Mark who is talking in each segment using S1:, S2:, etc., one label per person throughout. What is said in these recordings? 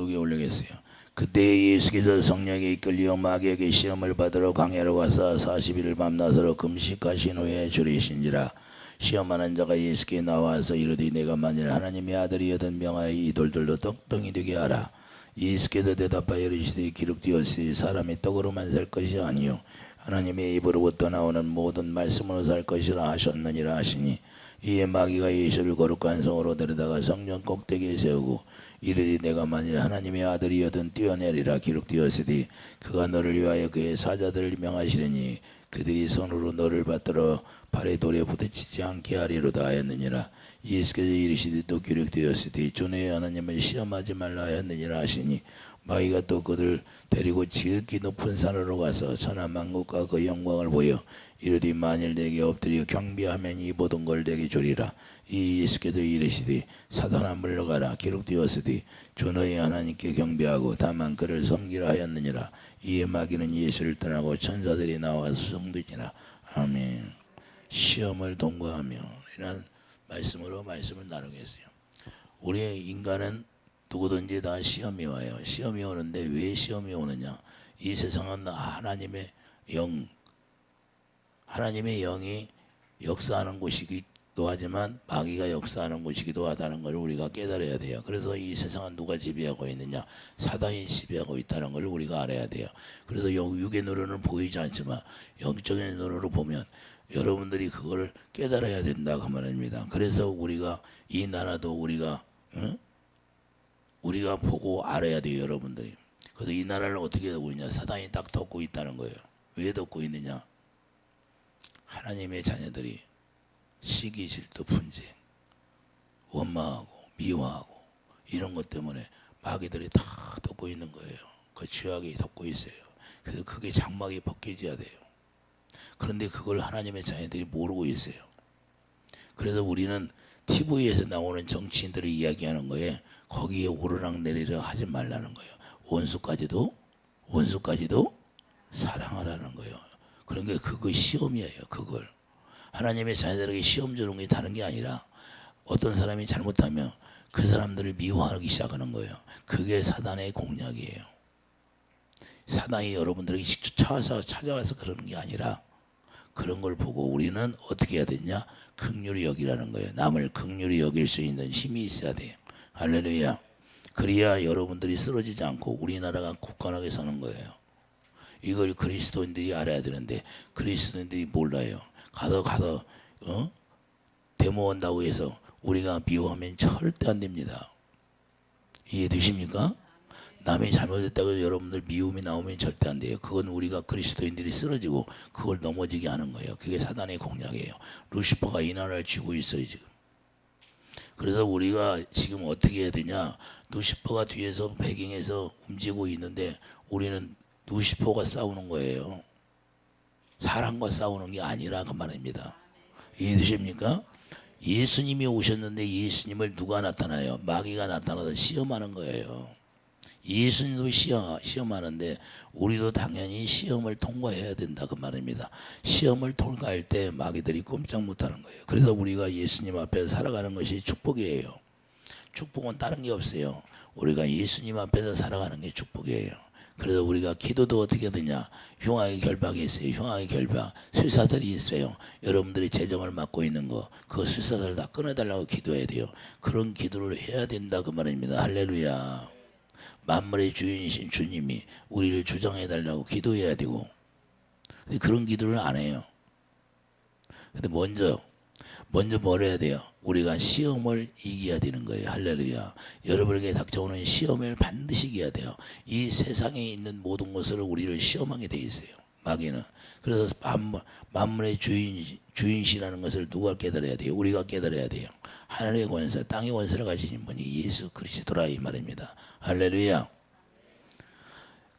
S1: 기록에 올리겠어요. 그때 예수께서 성령에 이끌려 마귀에게 시험을 받으러 광야로 가서 40일을 밤낮으로 금식하신 후에 줄이신지라. 시험하는 자가 예수께 나와서 이르되 내가 만일 하나님의 아들이거든 명하여 이 돌들로 떡덩이 되게 하라. 예수께서 대답하여 이르시되 기록되었으니 사람이 떡으로만 살 것이 아니요 하나님의 입으로부터 나오는 모든 말씀으로 살 것이라 하셨느니라 하시니, 이에 마귀가 예수를 거룩한 성으로 데려다가 성전 꼭대기에 세우고 이르되 내가 만일 하나님의 아들이여든 뛰어내리라. 기록되었으니 그가 너를 위하여 그의 사자들을 명하시리니 그들이 손으로 너를 받들어 발에 돌에 부딪히지 않게 하리로다 하였느니라. 예수께서 이르시되 또 기록되었으니 주의 하나님을 시험하지 말라 하였느니라 하시니, 마귀가 또 그들 데리고 지극히 높은 산으로 가서 천하 만국과 그 영광을 보여 이르되 만일 내게 엎드려 경배하면 이 모든 걸 내게 주리라. 이 예수께서 이르시되 사단아 물러가라. 기록되었으니 주 너희 하나님께 경배하고 다만 그를 섬기라 하였느니라. 이에 마귀는 예수를 떠나고 천사들이 나와서 성도니라. 아멘. 시험을 통과하며 이라는 말씀으로 말씀을 나누겠어요. 우리 인간은 누구든지 다 시험이 와요. 시험이 오는데 왜 시험이 오느냐? 이 세상은 하나님의 영이 역사하는 곳이기도 하지만 마귀가 역사하는 곳이기도 하다는 걸 우리가 깨달아야 돼요. 그래서 이 세상은 누가 지배하고 있느냐? 사단이 지배하고 있다는 걸 우리가 알아야 돼요. 그래서 육의 눈으로는 보이지 않지만 영적인 눈으로 보면 여러분들이 그걸 깨달아야 된다 그 말입니다. 그래서 우리가 이 나라도 우리가 보고 알아야 돼요, 여러분들이. 그래서 이 나라를 어떻게 덮고 있냐? 사단이 딱 덮고 있다는 거예요. 왜 덮고 있느냐? 하나님의 자녀들이 시기, 질투, 분쟁, 원망하고 미워하고 이런 것 때문에 마귀들이 다 덮고 있는 거예요. 그 죄악이 덮고 있어요. 그래서 그게 장막이 벗겨져야 돼요. 그런데 그걸 하나님의 자녀들이 모르고 있어요. 그래서 우리는 TV에서 나오는 정치인들이 이야기하는 거에 거기에 오르락 내리락 하지 말라는 거예요. 원수까지도 사랑하라는 거예요. 그러니까 그거 시험이에요. 그걸 하나님의 자녀들에게 시험 주는 게 다른 게 아니라 어떤 사람이 잘못하면 그 사람들을 미워하기 시작하는 거예요. 그게 사단의 공략이에요. 사단이 여러분들에게 직접 찾아와서 그러는 게 아니라 그런 걸 보고 우리는 어떻게 해야 되냐? 긍휼히 여기라는 거예요. 남을 긍휼히 여길 수 있는 힘이 있어야 돼요. 할렐루야. 그래야 여러분들이 쓰러지지 않고 우리나라가 굳건하게 서는 거예요. 이걸 그리스도인들이 알아야 되는데 그리스도인들이 몰라요. 가서 데모한다고 해서 우리가 미워하면 절대 안 됩니다. 이해되십니까? 남이 잘못했다고 해서 여러분들 미움이 나오면 절대 안 돼요. 그건 우리가 그리스도인들이 쓰러지고 그걸 넘어지게 하는 거예요. 그게 사단의 공략이에요. 루시퍼가 이 나라를 쥐고 있어요 지금. 그래서 우리가 지금 어떻게 해야 되냐? 루시퍼가 뒤에서 배경에서 움직이고 있는데 우리는 루시퍼가 싸우는 거예요. 사람과 싸우는 게 아니라 그 말입니다. 이해되십니까? 예수님이 오셨는데 예수님을 누가 나타나요? 마귀가 나타나서 시험하는 거예요. 예수님도 시험하는데 우리도 당연히 시험을 통과해야 된다 그 말입니다. 시험을 통과할 때 마귀들이 꼼짝 못하는 거예요. 그래서 우리가 예수님 앞에서 살아가는 것이 축복이에요. 축복은 다른 게 없어요. 우리가 예수님 앞에서 살아가는 게 축복이에요. 그래서 우리가 기도도 어떻게 되냐? 흉악의 결박이 있어요. 흉악의 결박. 술사들이 있어요. 여러분들이 재정을 맡고 있는 거, 그 술사들 다 끊어달라고 기도해야 돼요. 그런 기도를 해야 된다 그 말입니다. 할렐루야. 만물의 주인이신 주님이 우리를 주장해달라고 기도해야 되고, 근데 그런 기도를 안 해요. 근데 먼저 뭘 해야 돼요? 우리가 시험을 이겨야 되는 거예요. 할렐루야. 여러분에게 닥쳐오는 시험을 반드시 이겨야 돼요. 이 세상에 있는 모든 것을 우리를 시험하게 돼 있어요. 마귀는. 그래서 만물의 주인이시라는 것을 누가 깨달아야 돼요? 우리가 깨달아야 돼요. 하늘의 권세, 땅의 권세를 가지신 분이 예수 그리스도라 이 말입니다. 할렐루야.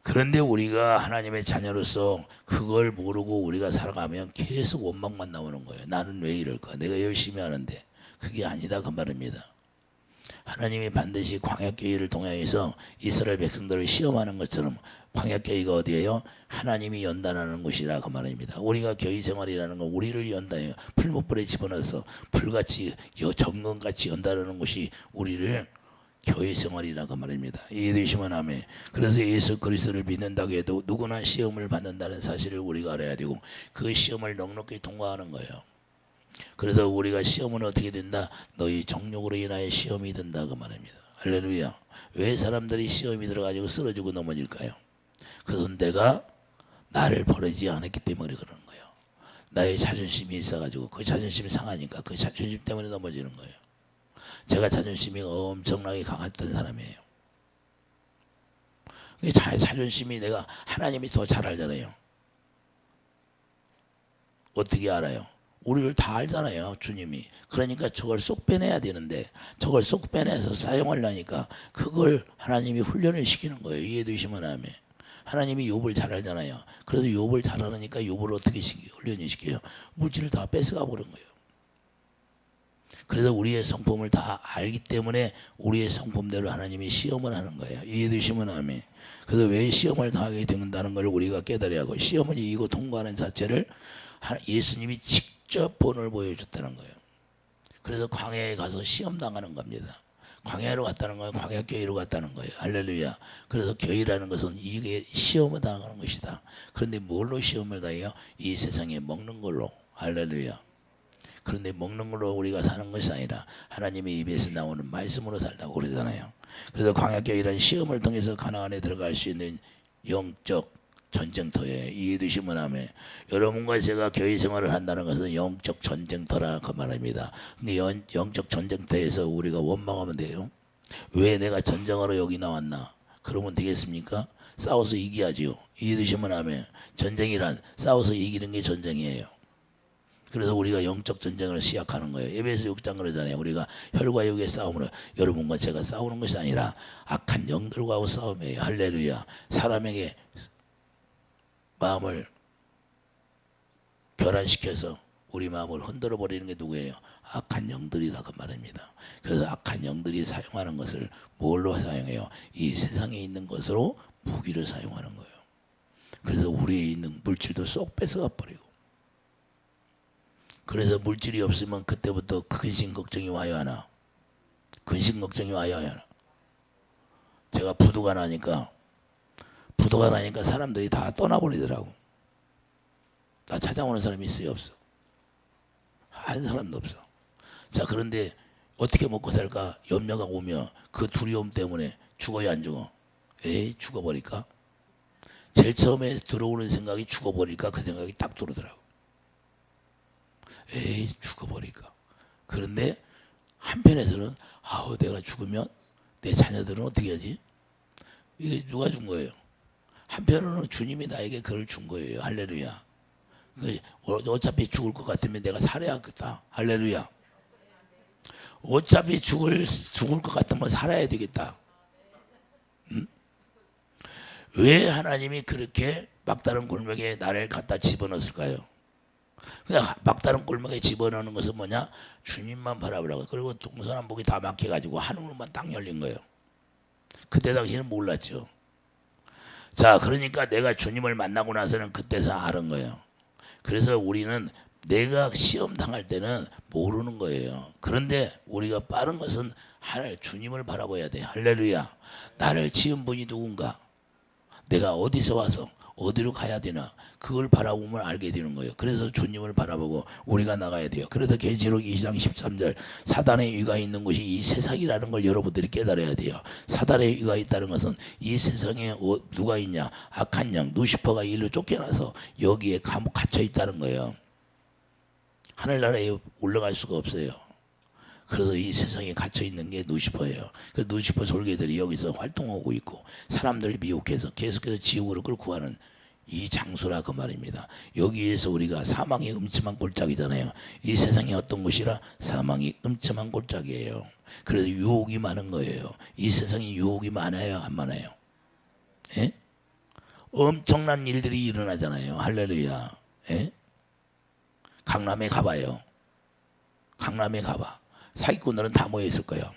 S1: 그런데 우리가 하나님의 자녀로서 그걸 모르고 우리가 살아가면 계속 원망만 나오는 거예요. 나는 왜 이럴까? 내가 열심히 하는데. 그게 아니다 그 말입니다. 하나님이 반드시 광야교회를 통해서 이스라엘 백성들을 시험하는 것처럼 광야교회가 어디예요? 하나님이 연단하는 곳이라 그 말입니다. 우리가 교회 생활이라는 건 우리를 연단해요. 풀무불에 집어넣어서 불같이 정금같이 연단하는 곳이 우리를 교회 생활이라고 말입니다. 이해되시면 아멘. 그래서 예수 그리스도를 믿는다고 해도 누구나 시험을 받는다는 사실을 우리가 알아야 되고 그 시험을 넉넉히 통과하는 거예요. 그래서 우리가 시험은 어떻게 된다? 너희 정욕으로 인하여 시험이 든다고 말합니다. 할렐루야. 왜 사람들이 시험이 들어가지고 쓰러지고 넘어질까요? 그것은 내가 나를 버리지 않았기 때문에 그러는 거예요. 나의 자존심이 있어가지고 그 자존심이 상하니까 그 자존심 때문에 넘어지는 거예요. 제가 자존심이 엄청나게 강했던 사람이에요. 자존심이 내가 하나님이 더 잘 알잖아요. 어떻게 알아요? 우리를 다 알잖아요, 주님이. 그러니까 저걸 쏙 빼내야 되는데 저걸 쏙 빼내서 사용하려니까 그걸 하나님이 훈련을 시키는 거예요. 이해되시면 아멘. 하나님이 욥을 잘 알잖아요. 그래서 욥을 잘 알으니까 욥을 어떻게 훈련을 시켜요? 물질을 다 뺏어가 버린 거예요. 그래서 우리의 성품을 다 알기 때문에 우리의 성품대로 하나님이 시험을 하는 거예요. 이해되시면 아멘. 그래서 왜 시험을 당하게 된다는 걸 우리가 깨달아야 하고 시험을 이기고 통과하는 자체를 예수님이 직접 본을 보여줬다는 거예요. 그래서 광야에 가서 시험 당하는 겁니다. 광야로 갔다는 거예요. 광야 교회로 갔다는 거예요. 할렐루야. 그래서 교회라는 것은 이게 시험을 당하는 것이다. 그런데 뭘로 시험을 당해요? 이 세상에 먹는 걸로. 할렐루야. 그런데 먹는 걸로 우리가 사는 것이 아니라 하나님의 입에서 나오는 말씀으로 살라고 그러잖아요. 그래서 광야교회라는 시험을 통해서 가나안에 들어갈 수 있는 영적 전쟁터에 이해되시면 아멘. 여러분과 제가 교회 생활을 한다는 것은 영적 전쟁터라고 말합니다. 근데 영적 전쟁터에서 우리가 원망하면 돼요. 왜 내가 전쟁하러 여기 나왔나? 그러면 되겠습니까? 싸워서 이겨야지요. 이해되시면 아멘. 전쟁이란 싸워서 이기는 게 전쟁이에요. 그래서 우리가 영적 전쟁을 시작하는 거예요. 에베소 6장 그러잖아요. 우리가 혈과 육의 싸움으로 여러분과 제가 싸우는 것이 아니라 악한 영들과의 싸움이에요. 할렐루야. 사람에게 마음을 교란시켜서 우리 마음을 흔들어 버리는 게 누구예요? 악한 영들이라고 말합니다. 그래서 악한 영들이 사용하는 것을 뭘로 사용해요? 이 세상에 있는 것으로 무기를 사용하는 거예요. 그래서 우리에 있는 물질도 쏙 뺏어가 버리고. 그래서 물질이 없으면 그때부터 근심 걱정이 와야 하나? 근심 걱정이 와야 하나? 제가 부도가 나니까 사람들이 다 떠나버리더라고. 나 찾아오는 사람이 있어요? 없어? 한 사람도 없어. 자, 그런데 어떻게 먹고 살까? 염려가 오면 그 두려움 때문에 죽어야 안 죽어? 에이, 죽어버릴까? 제일 처음에 들어오는 생각이 죽어버릴까? 그 생각이 딱 들어오더라고. 에이, 죽어버릴까? 그런데 한편에서는 아우, 내가 죽으면 내 자녀들은 어떻게 하지? 이게 누가 준 거예요? 한편으로는 주님이 나에게 그걸 준 거예요. 할렐루야. 어차피 죽을 것 같으면 내가 살아야겠다. 할렐루야. 어차피 죽을 것 같으면 살아야 되겠다. 응? 왜 하나님이 그렇게 막다른 골목에 나를 갖다 집어넣었을까요? 그냥 막다른 골목에 집어넣는 것은 뭐냐? 주님만 바라보라고. 그리고 동서남북이 다 막혀가지고 하늘로만 딱 열린 거예요. 그때 당시에는 몰랐죠. 자, 그러니까 내가 주님을 만나고 나서는 그때서 아는 거예요. 그래서 우리는 내가 시험 당할 때는 모르는 거예요. 그런데 우리가 빠른 것은 주님을 바라봐야 돼. 할렐루야. 나를 지은 분이 누군가? 내가 어디서 와서 어디로 가야 되나? 그걸 바라보면 알게 되는 거예요. 그래서 주님을 바라보고 우리가 나가야 돼요. 그래서 계시록 2장 13절 사단의 위가 있는 곳이 이 세상이라는 걸 여러분들이 깨달아야 돼요. 사단의 위가 있다는 것은 이 세상에 누가 있냐? 악한 영 루시퍼가 일로 쫓겨나서 여기에 갇혀 있다는 거예요. 하늘나라에 올라갈 수가 없어요. 그래서 이 세상에 갇혀 있는 게 루시퍼예요. 그 루시퍼 졸개들이 여기서 활동하고 있고 사람들 미혹해서 계속해서 지옥으로 끌고 가는 이 장소라고 말입니다. 여기에서 우리가 사망의 음침한 골짜기잖아요. 이 세상이 어떤 곳이라? 사망이 음침한 골짜기예요. 그래서 유혹이 많은 거예요. 이 세상이 유혹이 많아요, 안 많아요? 예? 엄청난 일들이 일어나잖아요. 할렐루야. 예? 강남에 가봐요. 강남에 가봐. 사기꾼들은 다 모여 있을 거예요.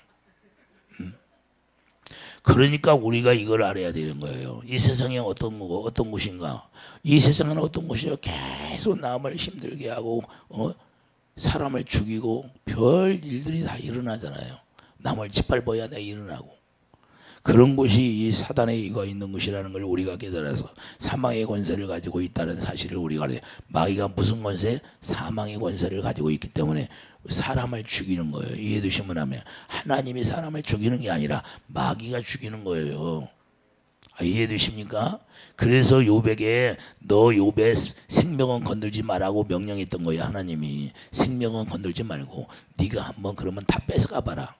S1: 그러니까 우리가 이걸 알아야 되는 거예요. 이 세상에 어떤 곳인가? 이 세상은 어떤 곳이요? 계속 남을 힘들게 하고 사람을 죽이고 별 일들이 다 일어나잖아요. 남을 짓밟아야 내 일어나고. 그런 곳이 이 사단의 이가 있는 곳이라는 걸 우리가 깨달아서 사망의 권세를 가지고 있다는 사실을 우리가 알아요. 마귀가 무슨 권세? 사망의 권세를 가지고 있기 때문에 사람을 죽이는 거예요. 이해되시면 하면 하나님이 사람을 죽이는 게 아니라 마귀가 죽이는 거예요. 이해되십니까? 그래서 욥에게 너 욥의 생명은 건들지 말라고 명령했던 거예요. 하나님이 생명은 건들지 말고 네가 한번 그러면 다 뺏어가 봐라.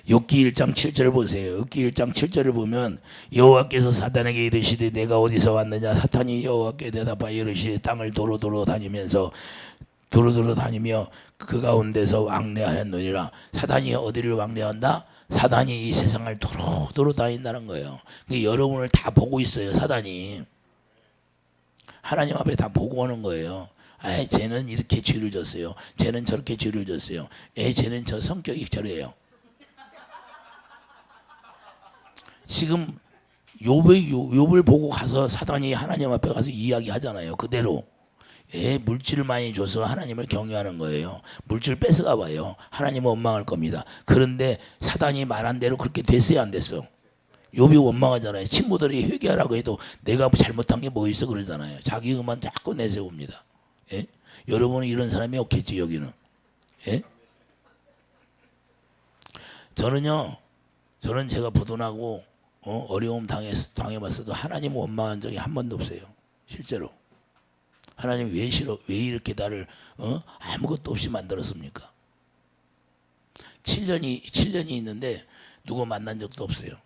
S1: 욥기 1장 7절 보세요. 욥기 1장 7절을 보면 여호와께서 사탄에게 이르시되 내가 어디서 왔느냐. 사탄이 여호와께 대답하여 이르시되 땅을 도로도로 다니며 그 가운데서 왕래하였느니라. 사탄이 어디를 왕래한다? 사단이 이 세상을 도로도로 다닌다는 거예요. 그러니까 여러분을 다 보고 있어요. 사단이 하나님 앞에 다 보고 오는 거예요. 쟤는 이렇게 죄를 졌어요. 쟤는 저렇게 죄를 졌어요. 쟤는 저 성격이 저래요. 지금 욥을 보고 가서 사단이 하나님 앞에 가서 이야기하잖아요. 그대로. 물질을 많이 줘서 하나님을 경외하는 거예요. 물질 뺏어가 봐요. 하나님은 원망할 겁니다. 그런데 사단이 말한 대로 그렇게 됐어요, 안 됐어? 욥이 원망하잖아요. 친구들이 회개하라고 해도 내가 잘못한 게 뭐 있어 그러잖아요. 자기 의만 자꾸 내세웁니다. 여러분은 이런 사람이 없겠지 여기는. 저는 제가 부도나고 어려움 당해봤어도 하나님 원망한 적이 한 번도 없어요. 실제로. 하나님 왜 이렇게 나를 아무것도 없이 만들었습니까? 7년이 있는데 누구 만난 적도 없어요.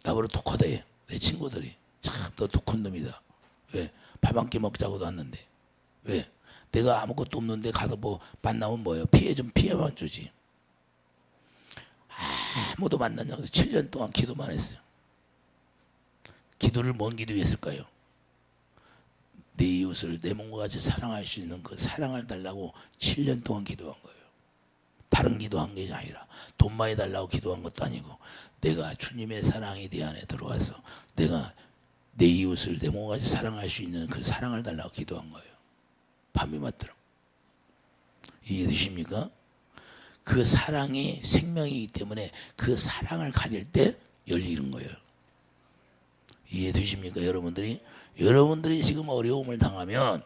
S1: 나보고 독하대. 내 친구들이. 참 너 독한 놈이다. 왜? 밥 한 끼 먹자고도 왔는데. 왜? 내가 아무것도 없는데 가서 뭐 만나면 뭐예요? 피해만 주지. 아무도 만난 적 없어요. 7년 동안 기도만 했어요. 기도를 뭔 기도했을까요? 내 이웃을 내 몸과 같이 사랑할 수 있는 그 사랑을 달라고 7년 동안 기도한 거예요. 다른 기도한 게 아니라 돈 많이 달라고 기도한 것도 아니고 내가 주님의 사랑이 내 안에 들어와서 내가 내 이웃을 내 몸과 같이 사랑할 수 있는 그 사랑을 달라고 기도한 거예요. 밤이 맞도록. 이해되십니까? 그 사랑이 생명이기 때문에 그 사랑을 가질 때 열리는 거예요. 이해되십니까? 여러분들이 지금 어려움을 당하면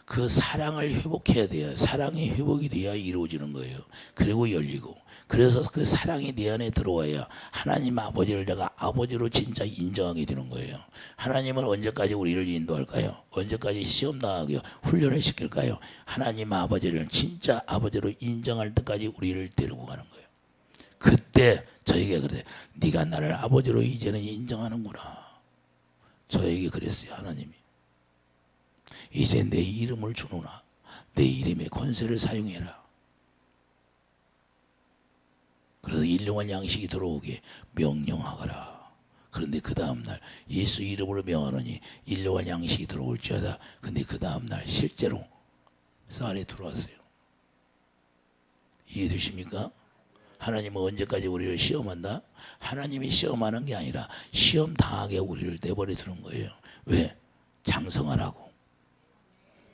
S1: 그 사랑을 회복해야 돼요. 사랑이 회복이 돼야 이루어지는 거예요. 그리고 열리고. 그래서 그 사랑이 내 안에 들어와야 하나님 아버지를 내가 아버지로 진짜 인정하게 되는 거예요. 하나님은 언제까지 우리를 인도할까요? 언제까지 시험 당하게 훈련을 시킬까요? 하나님 아버지를 진짜 아버지로 인정할 때까지 우리를 데리고 가는 거예요. 그때 저에게 그래. 네가 나를 아버지로 이제는 인정하는구나. 저에게 그랬어요. 하나님이. 이제 내 이름을 주노라. 내 이름의 권세를 사용해라. 그래서 일용할 양식이 들어오게 명령하거라. 그런데 그 다음날 예수 이름으로 명하노니 일용할 양식이 들어올지어다. 근데 그 다음날 실제로 쌀이 들어왔어요. 이해되십니까? 하나님은 언제까지 우리를 시험한다? 하나님이 시험하는 게 아니라 시험 당하게 우리를 내버려 두는 거예요. 왜? 장성하라고.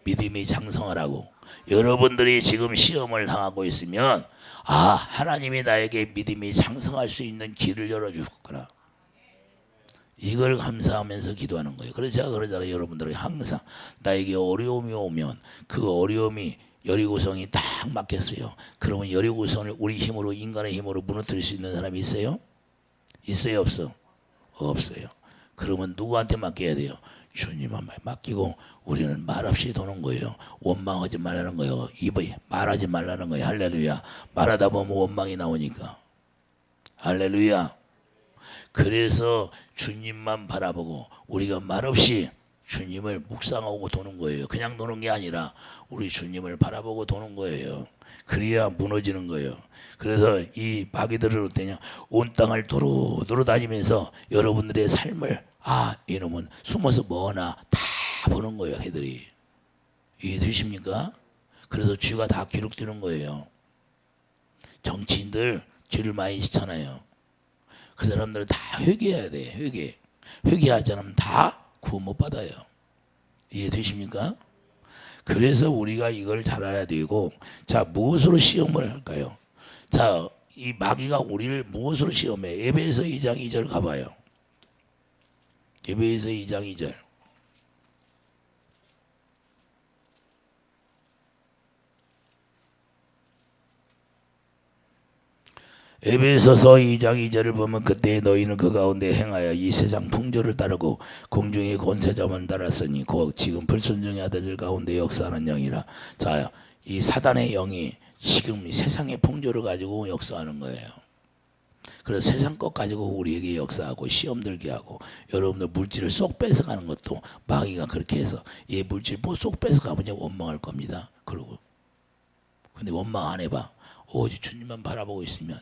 S1: 믿음이 장성하라고. 여러분들이 지금 시험을 당하고 있으면 하나님이 나에게 믿음이 장성할 수 있는 길을 열어주셨구나. 이걸 감사하면서 기도하는 거예요. 그래서 제가 그러잖아요. 여러분들이 항상 나에게 어려움이 오면 그 어려움이 여리고성이 딱 맞겠어요. 그러면 여리고성을 우리 힘으로 인간의 힘으로 무너뜨릴 수 있는 사람이 있어요? 있어요? 없어? 없어요. 그러면 누구한테 맡겨야 돼요? 주님한테 맡기고 우리는 말없이 도는 거예요. 원망하지 말라는 거예요. 입에 말하지 말라는 거예요. 할렐루야. 말하다 보면 원망이 나오니까. 할렐루야. 그래서 주님만 바라보고 우리가 말없이 주님을 묵상하고 도는 거예요. 그냥 도는 게 아니라 우리 주님을 바라보고 도는 거예요. 그래야 무너지는 거예요. 그래서 이 마귀들을 그냥 온 땅을 도로 다니면서 여러분들의 삶을 이놈은 숨어서 뭐나 다 보는 거예요. 애들이. 이해되십니까? 그래서 죄가 다 기록되는 거예요. 정치인들 죄를 많이 짓잖아요. 그 사람들은 다 회개해야 돼. 회개하지 않으면 다 구원 못 받아요. 이해되십니까? 그래서 우리가 이걸 잘 알아야 되고, 자, 무엇으로 시험을 할까요? 자, 이 마귀가 우리를 무엇으로 시험해? 에베소 2장 2절 가봐요. 에베소 2장 2절. 에베소서 2장 2절을 보면 그때 너희는 그 가운데 행하여 이 세상 풍조를 따르고 공중의 권세자만 따랐으니 곧 지금 불순종의 아들들 가운데 역사하는 영이라. 자, 이 사단의 영이 지금 세상의 풍조를 가지고 역사하는 거예요. 그래서 세상 것 가지고 우리에게 역사하고 시험 들게 하고 여러분들 물질을 쏙 뺏어가는 것도 마귀가 그렇게 해서 이 물질 쏙 뺏어가면 이제 원망할 겁니다. 그러고 근데 원망 안 해봐. 오직 주님만 바라보고 있으면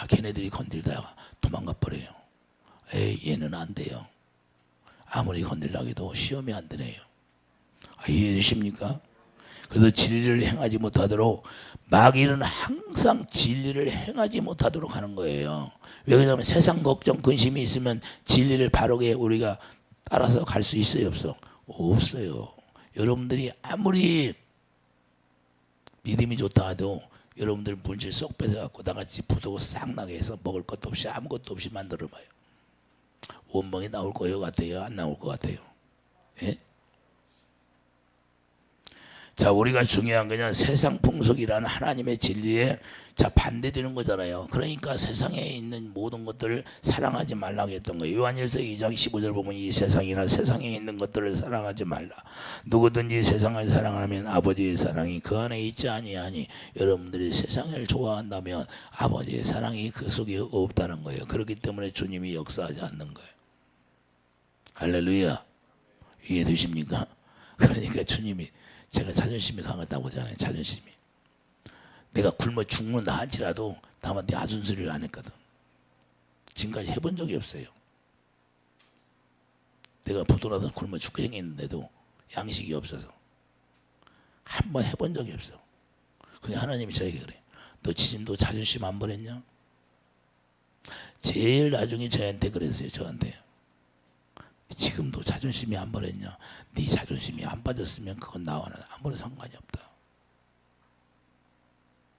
S1: 걔네들이 건들다가 도망가 버려요. 에이 얘는 안 돼요. 아무리 건들려고 해도 시험이 안 되네요. 이해되십니까? 그래서 진리를 행하지 못하도록 마귀는 항상 진리를 행하지 못하도록 하는 거예요. 왜 그러냐면 세상 걱정 근심이 있으면 진리를 바르게 우리가 따라서 갈 수 있어요 없어? 없어요. 여러분들이 아무리 믿음이 좋다 해도 여러분들 물질 쏙 뺏어갖고 나같이 부도고 싹 나게 해서 먹을 것도 없이 아무것도 없이 만들어봐요. 원망이 나올 것 같아요? 안 나올 것 같아요? 예? 자, 우리가 중요한 거는 세상 풍속이라는 하나님의 진리에 자 반대되는 거잖아요. 그러니까 세상에 있는 모든 것들을 사랑하지 말라고 했던 거예요. 요한일서 2장 15절 보면 이 세상이나 세상에 있는 것들을 사랑하지 말라. 누구든지 세상을 사랑하면 아버지의 사랑이 그 안에 있지 아니하니 여러분들이 세상을 좋아한다면 아버지의 사랑이 그 속에 없다는 거예요. 그렇기 때문에 주님이 역사하지 않는 거예요. 할렐루야. 이해되십니까? 그러니까 주님이 제가 자존심이 강하다고 하잖아요. 자존심이. 내가 굶어 죽는다 할지라도 남한테 아순소리를 안 했거든. 지금까지 해본 적이 없어요. 내가 부도나서 굶어 죽게 생겼는데도 양식이 없어서 한 번 해본 적이 없어. 그냥 하나님이 저에게 그래. 너 지금도 자존심 안 버렸냐? 제일 나중에 저한테 그랬어요. 저한테. 지금도 자존심이 안 버렸냐? 네 자존심이 안 빠졌으면 그건 나와는 아무런 상관이 없다.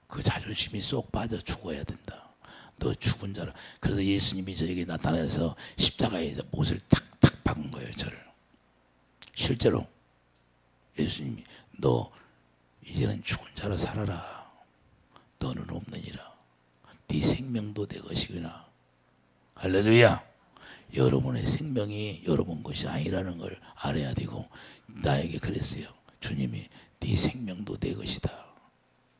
S1: 그 자존심이 쏙 빠져 죽어야 된다. 너 죽은 자라. 그래서 예수님이 저에게 나타나서 십자가에서 못을 탁탁 박은 거예요. 저를. 실제로 예수님이 너 이제는 죽은 자로 살아라. 너는 없느니라. 네 생명도 내 것이구나. 할렐루야. 여러분의 생명이 여러분 것이 아니라는 걸 알아야 되고 나에게 그랬어요. 주님이 네 생명도 내 것이다.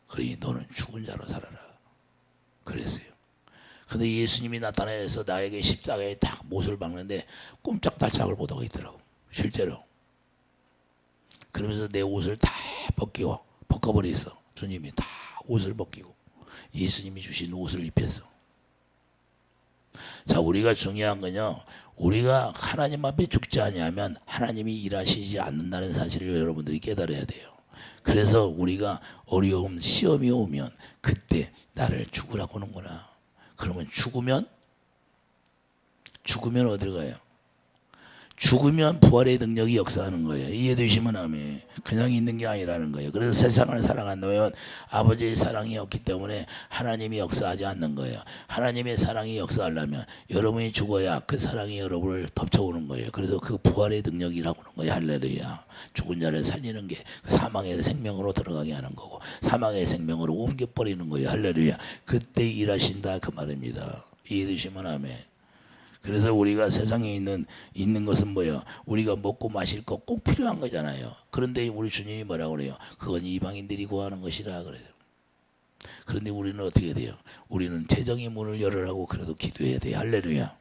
S1: 그러니 너는 죽은 자로 살아라. 그랬어요. 근데 예수님이 나타나서 나에게 십자가에 딱 못을 박는데 꼼짝달싹을 못하고 있더라고. 실제로. 그러면서 내 옷을 다 벗겨버렸어. 주님이 다 옷을 벗기고 예수님이 주신 옷을 입혔어. 자, 우리가 중요한 건요. 우리가 하나님 앞에 죽지 아니하면 하나님이 일하시지 않는다는 사실을 여러분들이 깨달아야 돼요. 그래서 우리가 어려움, 시험이 오면 그때 나를 죽으라고 하는구나. 그러면 죽으면 어디로 가요? 죽으면 부활의 능력이 역사하는 거예요. 이해되시면 아멘. 그냥 있는 게 아니라는 거예요. 그래서 세상을 사랑한다면 아버지의 사랑이 없기 때문에 하나님이 역사하지 않는 거예요. 하나님의 사랑이 역사하려면 여러분이 죽어야 그 사랑이 여러분을 덮쳐오는 거예요. 그래서 그 부활의 능력이라고 하는 거예요. 할렐루야. 죽은 자를 살리는 게 사망의 생명으로 들어가게 하는 거고 사망의 생명으로 옮겨버리는 거예요. 할렐루야. 그때 일하신다 그 말입니다. 이해되시면 아멘. 그래서 우리가 세상에 있는 것은 뭐예요? 우리가 먹고 마실 거 꼭 필요한 거잖아요. 그런데 우리 주님이 뭐라고 그래요? 그건 이방인들이 구하는 것이라 그래요. 그런데 우리는 어떻게 돼요? 우리는 재정의 문을 열으라고 그래도 기도해야 돼요. 할렐루야.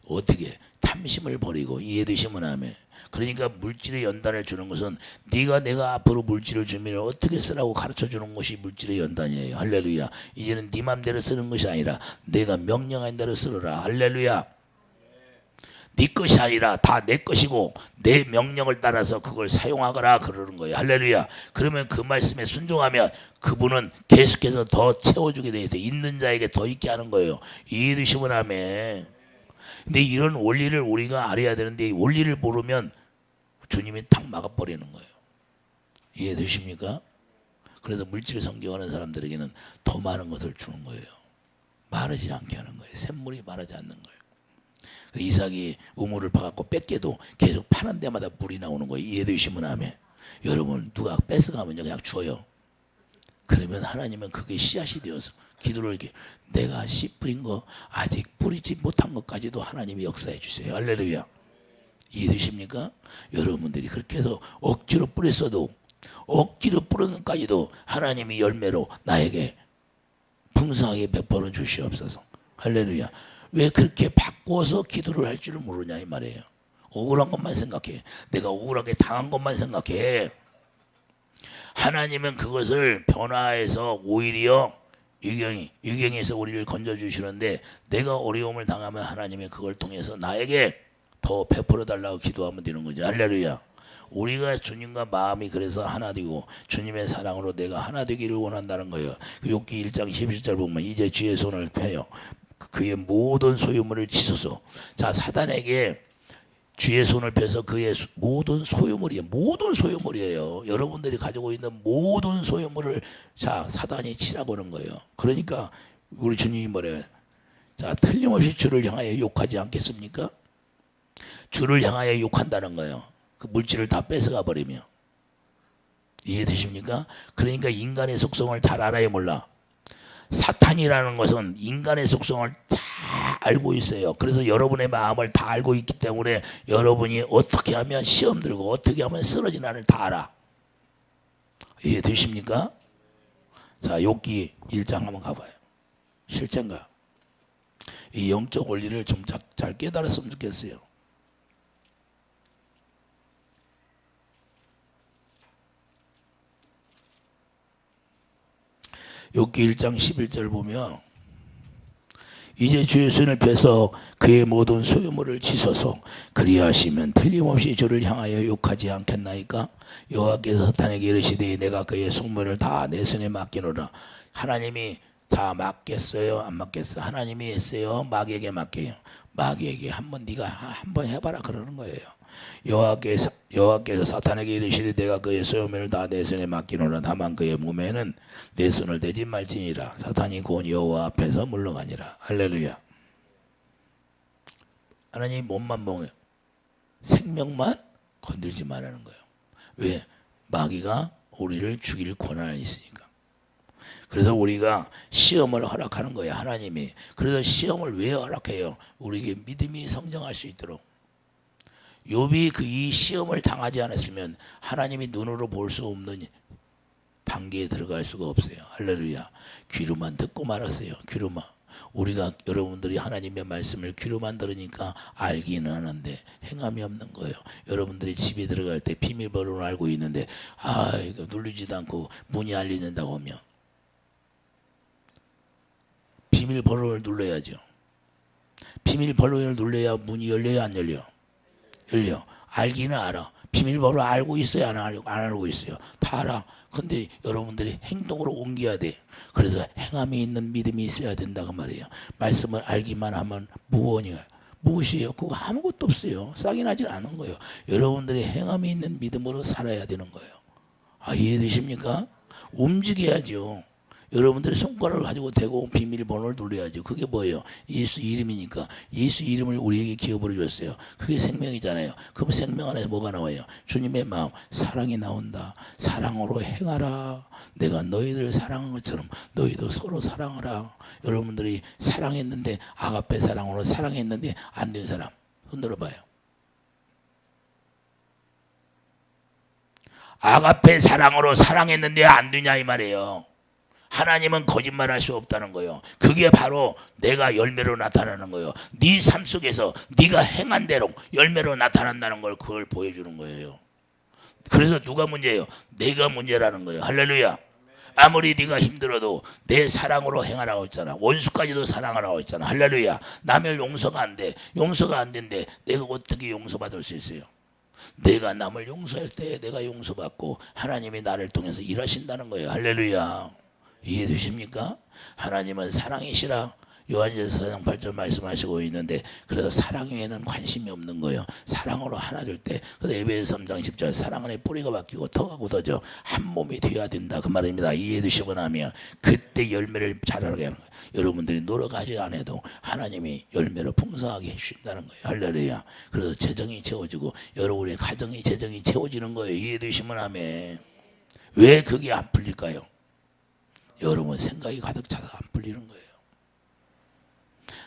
S1: 어떻게? 탐심을 버리고 이해되시면 하면. 그러니까 물질의 연단을 주는 것은 내가 앞으로 물질을 주면 어떻게 쓰라고 가르쳐주는 것이 물질의 연단이에요. 할렐루야. 이제는 네 맘대로 쓰는 것이 아니라 내가 명령한 대로 쓰라. 할렐루야. 네 것이 아니라 다 내 것이고 내 명령을 따라서 그걸 사용하거라 그러는 거예요. 할렐루야. 그러면 그 말씀에 순종하면 그분은 계속해서 더 채워주게 돼 있어요. 있는 자에게 더 있게 하는 거예요. 이해되시면 하면. 근데 이런 원리를 우리가 알아야 되는데 원리를 모르면 주님이 탁 막아버리는 거예요. 이해되십니까? 그래서 물질 성경하는 사람들에게는 더 많은 것을 주는 거예요. 마르지 않게 하는 거예요. 샘물이 마르지 않는 거예요. 이삭이 우물을 파갖고 뺏겨도 계속 파는 데마다 물이 나오는 거예요. 이해되시면 하면. 여러분 누가 뺏어가면 그냥 줘요. 그러면 하나님은 그게 씨앗이 되어서 기도를 이렇게 내가 씨 뿌린 거 아직 뿌리지 못한 것까지도 하나님이 역사해 주세요. 할렐루야. 이해되십니까? 여러분들이 그렇게 해서 억지로 뿌렸어도 억지로 뿌린 것까지도 하나님이 열매로 나에게 풍성하게 베풀어 주시옵소서. 할렐루야. 왜 그렇게 바꿔서 기도를 할 줄을 모르냐 이 말이에요. 억울한 것만 생각해. 내가 억울하게 당한 것만 생각해. 하나님은 그것을 변화해서 오히려 유경에서 우리를 건져주시는데 내가 어려움을 당하면 하나님이 그걸 통해서 나에게 더 베풀어 달라고 기도하면 되는 거죠. 할렐루야. 우리가 주님과 마음이 그래서 하나 되고 주님의 사랑으로 내가 하나 되기를 원한다는 거예요. 욥기 1장 11절 보면 이제 주의 손을 펴요. 그의 모든 소유물을 치소서. 자, 사단에게 주의 손을 펴서 그의 모든 소유물이에요. 모든 소유물이에요. 여러분들이 가지고 있는 모든 소유물을 자 사단이 치라고 하는 거예요. 그러니까 우리 주님이 뭐래요? 자, 틀림없이 주를 향하여 욕하지 않겠습니까? 주를 향하여 욕한다는 거예요. 그 물질을 다 뺏어가 버리며. 이해되십니까? 그러니까 인간의 속성을 잘 알아야 몰라. 사탄이라는 것은 인간의 속성을 다 알고 있어요. 그래서 여러분의 마음을 다 알고 있기 때문에 여러분이 어떻게 하면 시험 들고 어떻게 하면 쓰러지나를 다 알아. 이해되십니까? 자, 욥기 1장 한번 가봐요. 실제인가? 이 영적 원리를 좀 잘 깨달았으면 좋겠어요. 욥기 1장 11절 보면 이제 주의 손을 펴서 그의 모든 소유물을 치소서. 그리하시면 틀림없이 주를 향하여 욕하지 않겠나이까? 여호와께서 사탄에게 이르시되 내가 그의 속물을 다 내 손에 맡기노라. 하나님이 다 맡겠어요? 안 맡겠어요? 하나님이 했어요? 마귀에게 맡겨요. 마귀에게 한번 네가 한번 해봐라 그러는 거예요. 여호와께서 사탄에게 이르시되 내가 그의 소유물을 다 내 손에 맡기노라. 다만 그의 몸에는 내 손을 대지 말지니라. 사탄이 곧 여호와 앞에서 물러가니라. 할렐루야. 하나님 몸만 보면 생명만 건들지 말라는 거예요. 왜? 마귀가 우리를 죽일 권한이 있으니까. 그래서 우리가 시험을 허락하는 거예요. 하나님이. 그래서 시험을 왜 허락해요? 우리에게 믿음이 성장할 수 있도록. 욥이 이 시험을 당하지 않았으면 하나님이 눈으로 볼 수 없는 단계에 들어갈 수가 없어요. 할렐루야. 귀로만 듣고 말았어요. 귀로만. 우리가 여러분들이 하나님의 말씀을 귀로만 들으니까 알기는 하는데 행함이 없는 거예요. 여러분들이 집에 들어갈 때 비밀번호를 알고 있는데 이거 누르지도 않고 문이 열린다고 하면 비밀번호를 눌러야죠. 비밀번호를 눌러야 문이 열려요, 안 열려? 열려. 알기는 알아. 비밀번호 알고 있어요, 안 알고 있어요? 다 알아. 근데 여러분들이 행동으로 옮겨야 돼. 그래서 행함이 있는 믿음이 있어야 된다고 말이에요. 말씀을 알기만 하면 무엇이에요? 그거 아무것도 없어요. 싹이 나질 않은 거예요. 여러분들이 행함이 있는 믿음으로 살아야 되는 거예요. 이해되십니까? 움직여야죠. 여러분들이 손가락을 가지고 대고 비밀번호를 눌러야죠. 그게 뭐예요? 예수 이름이니까. 예수 이름을 우리에게 기업으로 줬어요. 그게 생명이잖아요. 그럼 생명 안에서 뭐가 나와요? 주님의 마음, 사랑이 나온다. 사랑으로 행하라. 내가 너희들 사랑한 것처럼 너희도 서로 사랑하라. 여러분들이 사랑했는데 아가페 사랑으로 사랑했는데 안 된 사람 손 들어봐요. 아가페 사랑으로 사랑했는데 안 되냐 이 말이에요. 하나님은 거짓말할 수 없다는 거예요. 그게 바로 내가 열매로 나타나는 거예요. 네 삶 속에서 네가 행한 대로 열매로 나타난다는 걸 그걸 보여주는 거예요. 그래서 누가 문제예요? 내가 문제라는 거예요. 할렐루야. 아무리 네가 힘들어도 내 사랑으로 행하라고 했잖아. 원수까지도 사랑하라고 했잖아. 할렐루야. 남을 용서가 안 돼. 용서가 안 된대. 내가 어떻게 용서받을 수 있어요? 내가 남을 용서할 때 내가 용서받고 하나님이 나를 통해서 일하신다는 거예요. 할렐루야. 이해되십니까? 하나님은 사랑이시라. 요한일서 4장 8절 말씀하시고 있는데, 그래서 사랑 외에는 관심이 없는 거예요. 사랑으로 하나 될 때. 그래서 에베소 3장 10절 사랑 안에 뿌리가 박히고 터가 굳어져 한 몸이 되어야 된다 그 말입니다. 이해해 두시고 나면 그때 열매를 자라게 하는 거예요. 여러분들이 노력하지 않아도 하나님이 열매를 풍성하게 해주신다는 거예요. 할렐루야. 그래서 재정이 채워지고 여러분의 가정의 재정이 채워지는 거예요. 이해해 두시면 하면. 왜 그게 안 풀릴까요? 여러분 생각이 가득 차서 안 풀리는 거예요.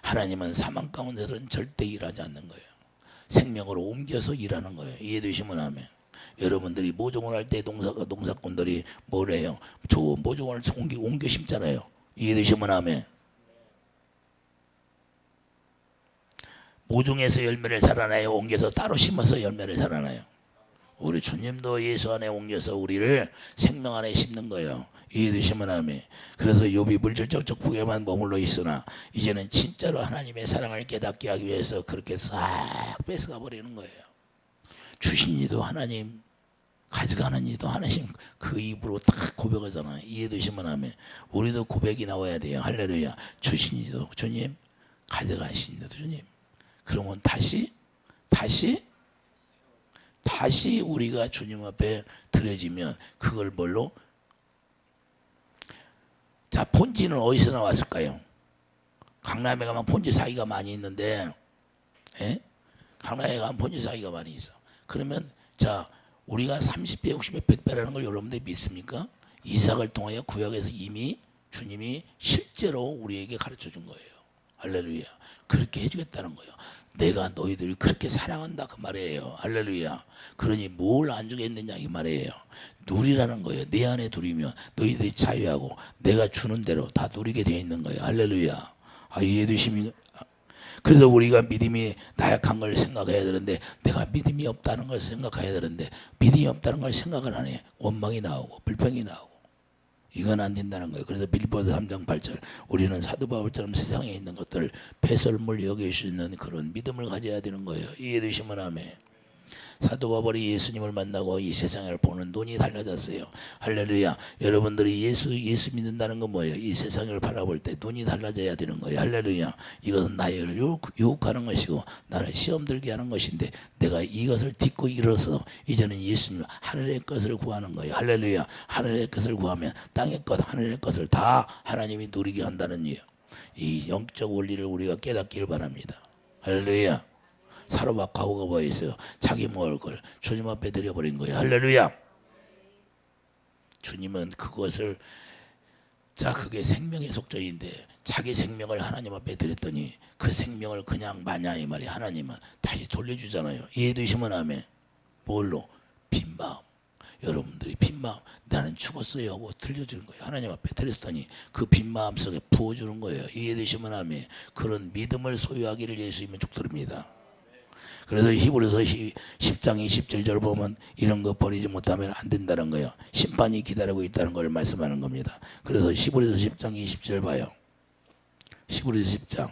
S1: 하나님은 사망 가운데서는 절대 일하지 않는 거예요. 생명으로 옮겨서 일하는 거예요. 이해되시면 하면. 여러분들이 모종을 할 때 농사꾼들이 뭐래요? 저 모종을 옮겨 심잖아요. 이해되시면 하면. 모종에서 열매를 자라나요? 옮겨서 따로 심어서 열매를 자라나요? 우리 주님도 예수 안에 옮겨서 우리를 생명 안에 심는 거예요. 이해되시면 하면. 그래서 욥이 물질적 축복에만 머물러 있으나 이제는 진짜로 하나님의 사랑을 깨닫게 하기 위해서 그렇게 싹 뺏어가 버리는 거예요. 주신 이도 하나님, 가져가는 이도 하나님, 그 입으로 딱 고백하잖아요. 이해되시면 하면. 우리도 고백이 나와야 돼요. 할렐루야. 주신 이도 주님, 가져가신 이도 주님. 그러면 다시 우리가 주님 앞에 드려지면 그걸 뭘로? 자, 폰지는 어디서 나왔을까요? 강남에 가면 폰지 사기가 많이 있는데, 예? 강남에 가면 폰지 사기가 많이 있어. 그러면 자, 우리가 30배, 60배, 100배라는 걸 여러분들이 믿습니까? 이삭을 통하여 구약에서 이미 주님이 실제로 우리에게 가르쳐 준 거예요. 할렐루야. 그렇게 해주겠다는 거예요. 내가 너희들을 그렇게 사랑한다 그 말이에요. 할렐루야. 그러니 뭘 안 주겠느냐 이 말이에요. 누리라는 거예요. 내 안에 누리면 너희들이 자유하고 내가 주는 대로 다 누리게 되어 있는 거예요. 할렐루야. 아, 이해되십니까? 그래서 우리가 믿음이 나약한 걸 생각해야 되는데, 내가 믿음이 없다는 걸 생각해야 되는데 믿음이 없다는 걸 생각을 안 해. 원망이 나오고 불평이 나오고. 이건 안 된다는 거예요. 그래서 빌보서 3장 8절 우리는 사도 바울처럼 세상에 있는 것들을 배설물 여길 수 있는 그런 믿음을 가져야 되는 거예요. 이해되시면 아멘. 사도 바울이 예수님을 만나고 이 세상을 보는 눈이 달라졌어요. 할렐루야. 여러분들이 예수 믿는다는 건 뭐예요? 이 세상을 바라볼 때 눈이 달라져야 되는 거예요. 할렐루야. 이것은 나를 유혹하는 것이고 나를 시험 들게 하는 것인데, 내가 이것을 딛고 일어서 이제는 예수님 하늘의 것을 구하는 거예요. 할렐루야. 하늘의 것을 구하면 땅의 것, 하늘의 것을 다 하나님이 누리게 한다는 이유. 이 영적 원리를 우리가 깨닫길 바랍니다. 할렐루야. 사로잡고 뭐 있어요? 자기 먹을 걸 주님 앞에 드려버린 거예요. 할렐루야. 주님은 그것을, 자, 그게 생명의 속죄인데 자기 생명을 하나님 앞에 드렸더니 그 생명을 그냥 마냐 이 말이. 하나님은 다시 돌려주잖아요. 이해되시면 아멘. 뭘로? 빈 마음. 여러분들이 빈 마음, 나는 죽었어요 하고 들려주는 거예요. 하나님 앞에 드렸더니 그 빈 마음 속에 부어주는 거예요. 이해되시면 아멘. 그런 믿음을 소유하기를 예수님은 축도드립니다. 그래서 히브리서 10장 27절 보면 이런 거 버리지 못하면 안 된다는 거예요. 심판이 기다리고 있다는 걸 말씀하는 겁니다. 그래서 히브리서 10장 20절 봐요. 히브리서 10장.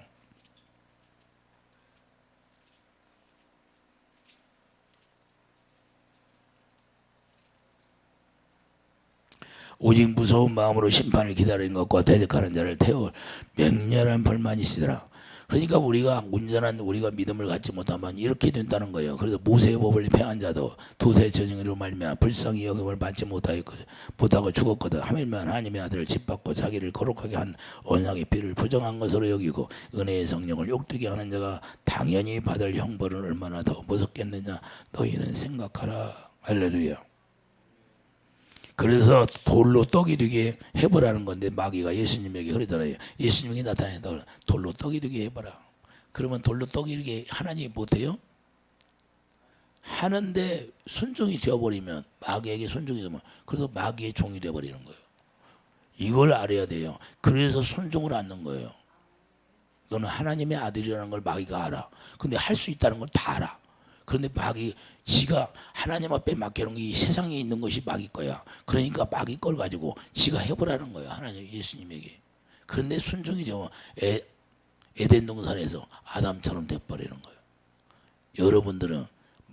S1: 오직 무서운 마음으로 심판을 기다리는 것과 대적하는 자를 태울 맹렬한 불만이시더라. 그러니까 우리가 온전한 우리가 믿음을 갖지 못하면 이렇게 된다는 거예요. 그래서 모세의 법을 폐한 자도 두세 전쟁으로 말미암아 불쌍히 여김을 받지 못하고 죽었거든. 하물며 하나님의 아들을 짓밟고 자기를 거룩하게 한 언약의 피를 부정한 것으로 여기고 은혜의 성령을 욕되게 하는 자가 당연히 받을 형벌은 얼마나 더 무섭겠느냐 너희는 생각하라. 할렐루야. 그래서 돌로 떡이 되게 해보라는 건데, 마귀가 예수님에게 그러잖아요. 예수님이 나타낸다. 돌로 떡이 되게 해봐라. 그러면 돌로 떡이 되게 하나님이 못해요? 하는데 순종이 되어버리면, 마귀에게 순종이 되면, 그래서 마귀의 종이 되어버리는 거예요. 이걸 알아야 돼요. 그래서 순종을 않는 거예요. 너는 하나님의 아들이라는 걸 마귀가 알아. 근데 할 수 있다는 건 다 알아. 그런데 마귀, 지가 하나님 앞에 맡겨놓은 이 세상에 있는 것이 마귀 거야. 그러니까 마귀 걸 가지고 지가 해보라는 거야. 하나님, 예수님에게. 그런데 순종이 되면 에덴 동산에서 아담처럼 돼버리는 거예요. 여러분들은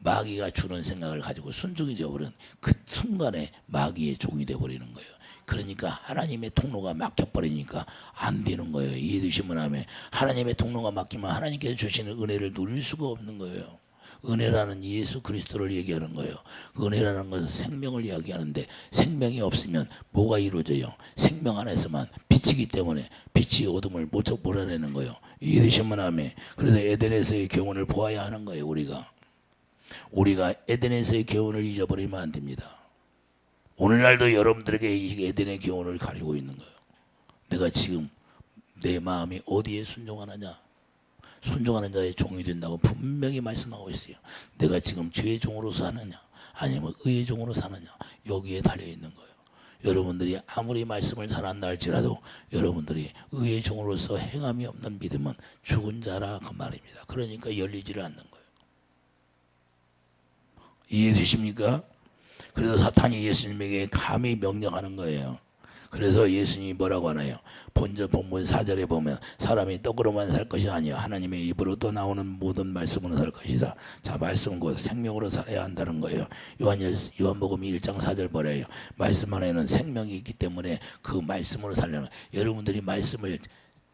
S1: 마귀가 주는 생각을 가지고 순종이 되어버린 그 순간에 마귀의 종이 되어버리는 거예요. 그러니까 하나님의 통로가 막혀버리니까 안 되는 거예요. 이해되시면 하면 하나님의 통로가 막히면 하나님께서 주시는 은혜를 누릴 수가 없는 거예요. 은혜라는 예수 그리스도를 얘기하는 거예요. 은혜라는 것은 생명을 이야기하는데 생명이 없으면 뭐가 이루어져요? 생명 안에서만 빛이기 때문에 빛이 어둠을 몰아내는 거예요. 이해되시면 하면 그래서 에덴에서의 교훈을 보아야 하는 거예요. 우리가 에덴에서의 교훈을 잊어버리면 안 됩니다. 오늘날도 여러분들에게 이 에덴의 교훈을 가지고 있는 거예요. 내가 지금 내 마음이 어디에 순종하느냐? 순종하는 자의 종이 된다고 분명히 말씀하고 있어요. 내가 지금 죄의 종으로 사느냐 아니면 의의 종으로 사느냐 여기에 달려있는 거예요. 여러분들이 아무리 말씀을 잘 안다 할지라도 여러분들이 의의 종으로서 행함이 없는 믿음은 죽은 자라 그 말입니다. 그러니까 열리지를 않는 거예요. 이해되십니까? 그래서 사탄이 예수님에게 감히 명령하는 거예요. 그래서 예수님이 뭐라고 하나요? 본문 4절에 보면 사람이 떡으로만 살 것이 아니요 하나님의 입으로 또 나오는 모든 말씀으로 살 것이라. 자, 말씀은 곧 생명으로 살아야 한다는 거예요. 요한복음 1장 4절 뭐래요? 말씀 안에는 생명이 있기 때문에 그 말씀으로 살려는 거예요. 여러분들이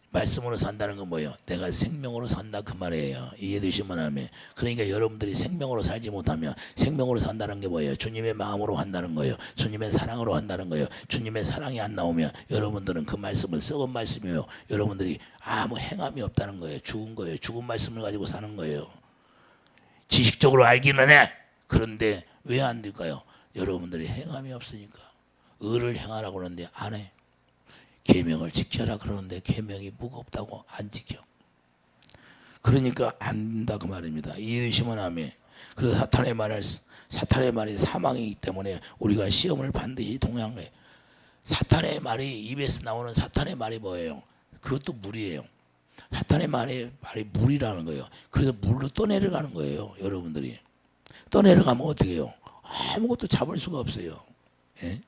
S1: 말씀으로 산다는 건 뭐예요? 내가 생명으로 산다 그 말이에요. 이해되시면 하면. 그러니까 여러분들이 생명으로 살지 못하면 생명으로 산다는 게 뭐예요? 주님의 마음으로 한다는 거예요. 주님의 사랑으로 한다는 거예요. 주님의 사랑이 안 나오면 여러분들은 그 말씀은 썩은 말씀이에요. 여러분들이 아무 행함이 없다는 거예요. 죽은 거예요. 죽은 말씀을 가지고 사는 거예요. 지식적으로 알기는 해. 그런데 왜 안 될까요? 여러분들이 행함이 없으니까. 의를 행하라고 그러는데 안 해. 계명을 지켜라 그러는데 계명이 무겁다고 안 지켜. 그러니까 안 된다 그 말입니다. 이해되시면 하면. 그래서 사탄의 말이 사망이기 때문에 우리가 시험을 반드시 동행한 거예요. 사탄의 말이 입에서 나오는 사탄의 말이 뭐예요? 그것도 물이에요. 사탄의 말이 물이라는 거예요. 그래서 물로 떠내려가는 거예요. 여러분들이 떠내려가면 어떻게 해요? 아무것도 잡을 수가 없어요. 예?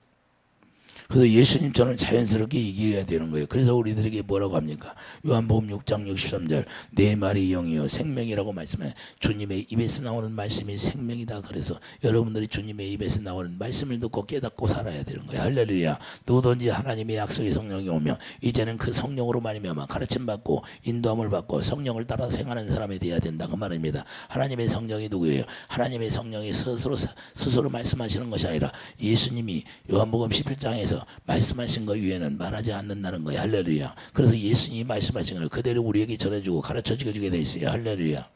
S1: 그래서 예수님처럼 자연스럽게 이겨야 되는 거예요. 그래서 우리들에게 뭐라고 합니까? 요한복음 6장 63절 내 말이 영이요 생명이라고 말씀해. 주님의 입에서 나오는 말씀이 생명이다. 그래서 여러분들이 주님의 입에서 나오는 말씀을 듣고 깨닫고 살아야 되는 거예요. 할렐루야. 누구든지 하나님의 약속의 성령이 오면 이제는 그 성령으로 말미암아 가르침받고 인도함을 받고 성령을 따라 행하는 사람이 되어야 된다 그 말입니다. 하나님의 성령이 누구예요? 하나님의 성령이 스스로 말씀하시는 것이 아니라 예수님이 요한복음 11장에서 말씀하신 것 위에는 말하지 않는다는 거예요. 할렐루야. 그래서 예수님이 말씀하신 걸 그대로 우리에게 전해주고 가르쳐주게 돼 있어요. 할렐루야.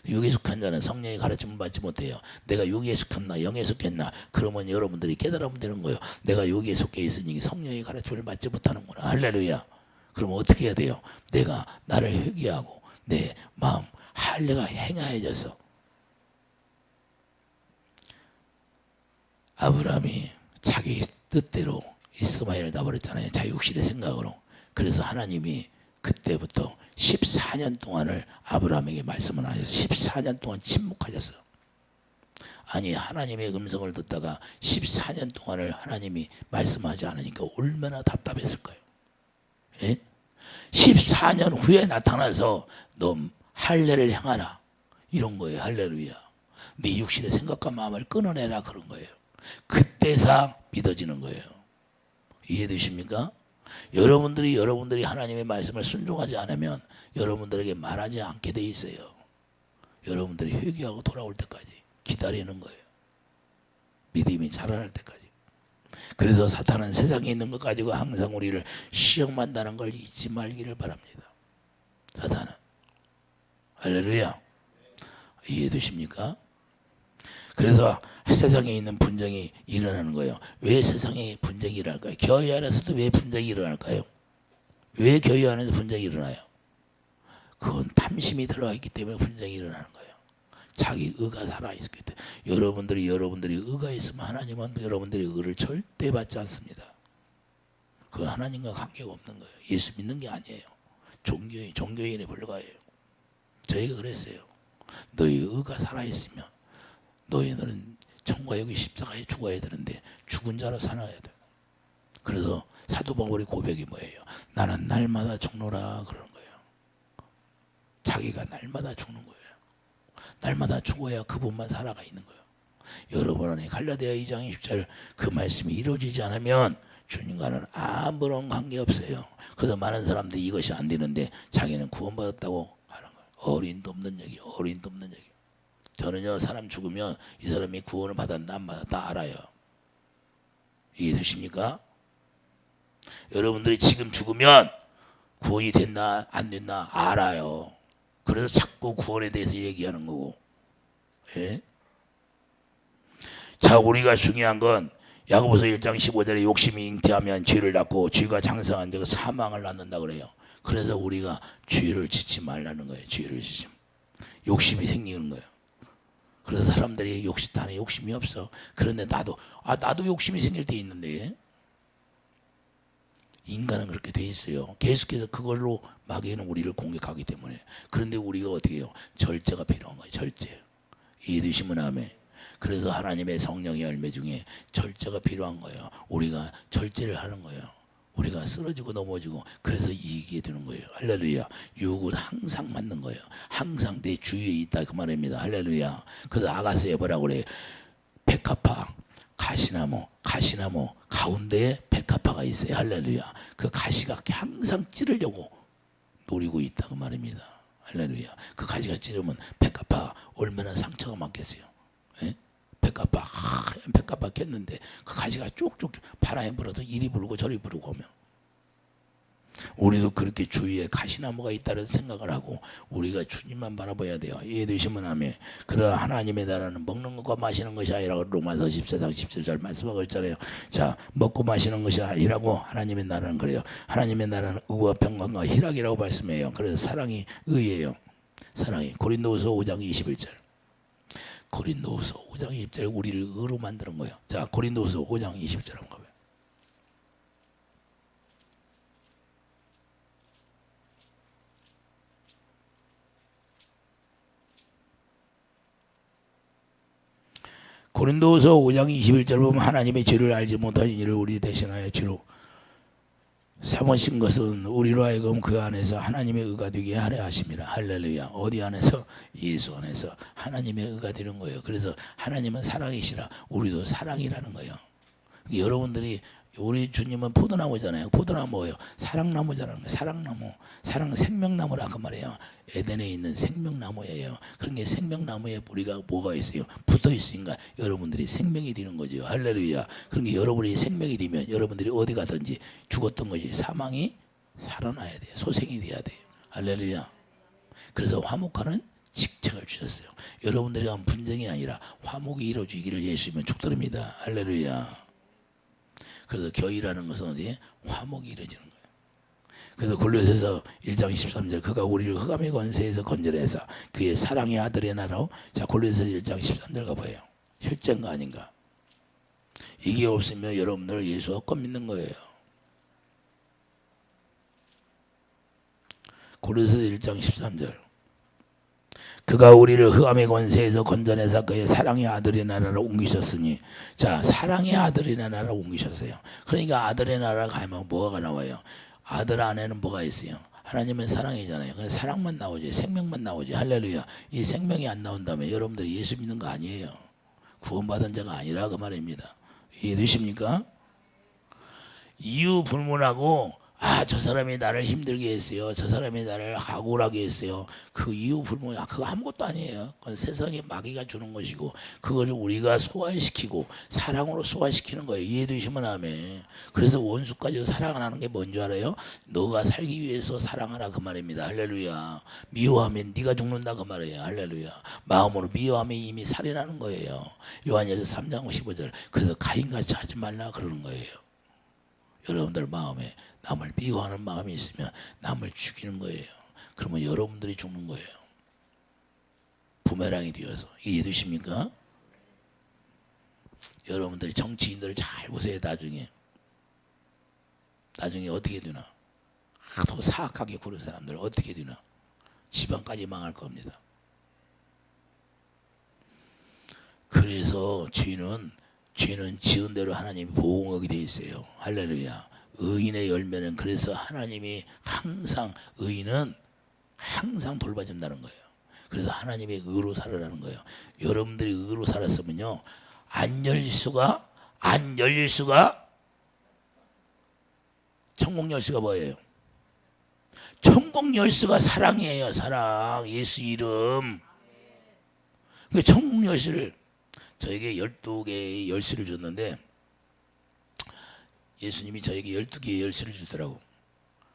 S1: 육에 속한 자는 성령의 가르침을 받지 못해요. 내가 육에 속했나 영에 속했나 그러면 여러분들이 깨달으면 되는 거예요. 내가 육에 속해 있으니 성령의 가르침을 받지 못하는구나. 할렐루야. 그러면 어떻게 해야 돼요? 내가 나를 회개하고 내 마음 할례가 행하여져서 아브라함이 자기 뜻대로 이스마엘을 놔버렸잖아요. 자육신의 생각으로. 그래서 하나님이 그때부터 14년 동안을 아브라함에게 말씀을 하셔서 14년 동안 침묵하셨어요. 아니 하나님의 음성을 듣다가 14년 동안을 하나님이 말씀하지 않으니까 얼마나 답답했을 거예요. 예? 14년 후에 나타나서 너 할례를 행하라 이런 거예요. 할렐루야. 네 육신의 생각과 마음을 끊어내라 그런 거예요. 그때서 믿어지는 거예요. 이해되십니까? 여러분들이 하나님의 말씀을 순종하지 않으면 여러분들에게 말하지 않게 돼 있어요. 여러분들이 회개하고 돌아올 때까지 기다리는 거예요. 믿음이 자라날 때까지. 그래서 사탄은 세상에 있는 것 가지고 항상 우리를 시험한다는 걸 잊지 말기를 바랍니다. 사탄은. 할렐루야. 이해되십니까? 그래서 세상에 있는 분쟁이 일어나는 거예요. 왜 세상에 분쟁이 일어날까요? 교회 안에서도 왜 분쟁이 일어날까요? 왜 교회 안에서 분쟁이 일어나요? 그건 탐심이 들어가 있기 때문에 분쟁이 일어나는 거예요. 자기 의가 살아있기 때문에. 여러분들이 의가 있으면 하나님은 여러분들의 의를 절대 받지 않습니다. 그건 하나님과 관계가 없는 거예요. 예수 믿는 게 아니에요. 종교인에 불과해요. 저희가 그랬어요. 너희 의가 살아있으면 너희는 천국과 여기 십자가에 죽어야 되는데 죽은 자로 살아야 돼. 그래서 사도 바울의 고백이 뭐예요? 나는 날마다 죽노라 그러는 거예요. 자기가 날마다 죽는 거예요. 날마다 죽어야 그분만 살아가 있는 거예요. 여러분 안에 갈라디아 2장 20절 그 말씀이 이루어지지 않으면 주님과는 아무런 관계없어요. 그래서 많은 사람들이 이것이 안 되는데 자기는 구원받았다고 하는 거예요. 어린도 없는 얘기, 어린도 없는 얘기. 저는요, 사람 죽으면 이 사람이 구원을 받았나 안 받았나 알아요. 이해되십니까? 여러분들이 지금 죽으면 구원이 됐나 안 됐나 알아요. 그래서 자꾸 구원에 대해서 얘기하는 거고. 예? 자, 우리가 중요한 건 야고보서 1장 15절에 욕심이 잉태하면 죄를 낳고 죄가 장성한 자가 사망을 낳는다 그래요. 그래서 우리가 죄를 짓지 말라는 거예요. 죄를 짓지. 욕심이 생기는 거예요. 그래서 사람들이 나는 욕심이 없어. 그런데 나도 욕심이 생길 때 있는데 인간은 그렇게 돼 있어요. 계속해서 그걸로 마귀는 우리를 공격하기 때문에. 그런데 우리가 어떻게 해요? 절제가 필요한 거예요. 절제. 이해되시면 아멘. 그래서 하나님의 성령의 열매 중에 절제가 필요한 거예요. 우리가 절제를 하는 거예요. 우리가 쓰러지고 넘어지고 그래서 이기게 되는 거예요. 할렐루야. 유혹은 항상 맞는 거예요. 항상 내 주위에 있다 그 말입니다. 할렐루야. 그래서 아가스에 뭐라고 그래요? 백합화, 가시나무 가운데에 백합화가 있어요. 할렐루야. 그 가시가 항상 찌르려고 노리고 있다 그 말입니다. 할렐루야. 그 가시가 찌르면 백합화 얼마나 상처가 많겠어요. 예? 백합화 깼는데 그 가시가 쭉쭉 바람에 불어서 이리 불고 저리 불고 오면 우리도 그렇게 주위에 가시나무가 있다는 생각을 하고 우리가 주님만 바라봐야 돼요. 이해되시면 아멘. 그러나 하나님의 나라는 먹는 것과 마시는 것이 아니라고 로마서 14장 17절 말씀하고 있잖아요. 자, 먹고 마시는 것이 아니라고 하나님의 나라는 그래요. 하나님의 나라는 의와 평강과 희락이라고 말씀해요. 그래서 사랑이 의예요. 사랑이. 고린도후서 5장 21절. 고린도후서 5장 20절 우리를 의로 만드는 거예요. 자, 고린도후서 5장 20절 한번 가봐요. 고린도후서 5장 21절 보면 하나님의 죄를 알지 못한 이를 우리 대신하여 죄로 삼으신 것은 우리로 하여금 그 안에서 하나님의 의가 되게 하려 하심이라. 할렐루야. 어디 안에서? 예수 안에서 하나님의 의가 되는 거예요. 그래서 하나님은 사랑이시라 우리도 사랑이라는 거예요. 여러분들이 우리 주님은 포도나무잖아요. 포도나무 뭐예요? 사랑나무잖아요. 사랑나무, 사랑 생명나무라 그 말이에요. 에덴에 있는 생명나무예요. 그런 게 생명나무에 우리가 뭐가 있어요? 붙어 있으니까 여러분들이 생명이 되는 거죠. 할렐루야. 그런 게 여러분이 생명이 되면 여러분들이 어디 가든지 죽었던 것이 사망이 살아나야 돼요. 소생이 돼야 돼요. 할렐루야. 그래서 화목하는 직책을 주셨어요. 여러분들이 한 분쟁이 아니라 화목이 이루어지기를 예수님은 축드립니다. 할렐루야. 그래서 교회라는 것은 어디에? 화목이 이루어지는 거예요. 그래서 골로새서 1장 13절 그가 우리를 흑암의 권세에서 건져내사 그의 사랑의 아들의 나라로. 자, 골로새서 1장 13절 가봐요. 실제인가 아닌가? 이게 없으면 여러분들 예수 헛것 믿는 거예요. 골로새서 1장 13절 그가 우리를 흑암의 권세에서 건져내사 그의 사랑의 아들의 나라로 옮기셨으니. 자, 사랑의 아들의 나라로 옮기셨어요. 그러니까 아들의 나라가 가면 뭐가 나와요? 아들 안에는 뭐가 있어요? 하나님은 사랑이잖아요. 그래서 사랑만 나오지 생명만 나오지. 할렐루야. 이 생명이 안 나온다면 여러분들이 예수 믿는 거 아니에요. 구원받은 자가 아니라 그 말입니다. 이해되십니까? 이유 불문하고 저 사람이 나를 힘들게 했어요. 저 사람이 나를 억울하게 했어요. 그 이유 불문, 그거 아무것도 아니에요. 그건 세상에 마귀가 주는 것이고 그걸 우리가 소화시키고 사랑으로 소화시키는 거예요. 이해되시면 아멘. 그래서 원수까지 사랑을 하는 게 뭔지 알아요? 너가 살기 위해서 사랑하라 그 말입니다. 할렐루야. 미워하면 네가 죽는다 그 말이에요. 할렐루야. 마음으로 미워하면 이미 살인하는 거예요. 요한일서 3장 15절. 그래서 가인같이 하지 말라 그러는 거예요. 여러분들 마음에 남을 미워하는 마음이 있으면 남을 죽이는 거예요. 그러면 여러분들이 죽는 거예요. 부메랑이 되어서. 이해되십니까? 여러분들이 정치인들 잘 보세요. 나중에 어떻게 되나? 더 사악하게 구는 사람들 어떻게 되나? 지방까지 망할 겁니다. 그래서 죄는 지은 대로 하나님이 보호하게 돼 있어요. 할렐루야. 의인의 열매는 그래서 하나님이 항상 의인은 항상 돌봐준다는 거예요. 그래서 하나님의 의로 살아라는 거예요. 여러분들이 의로 살았으면요, 안 열릴 수가 천국 열쇠가 뭐예요? 천국 열쇠가 사랑이에요. 사랑. 예수 이름. 그 천국 열쇠를 저에게 12개의 열쇠를 줬는데 예수님이 저에게 12개의 열쇠를 주더라고.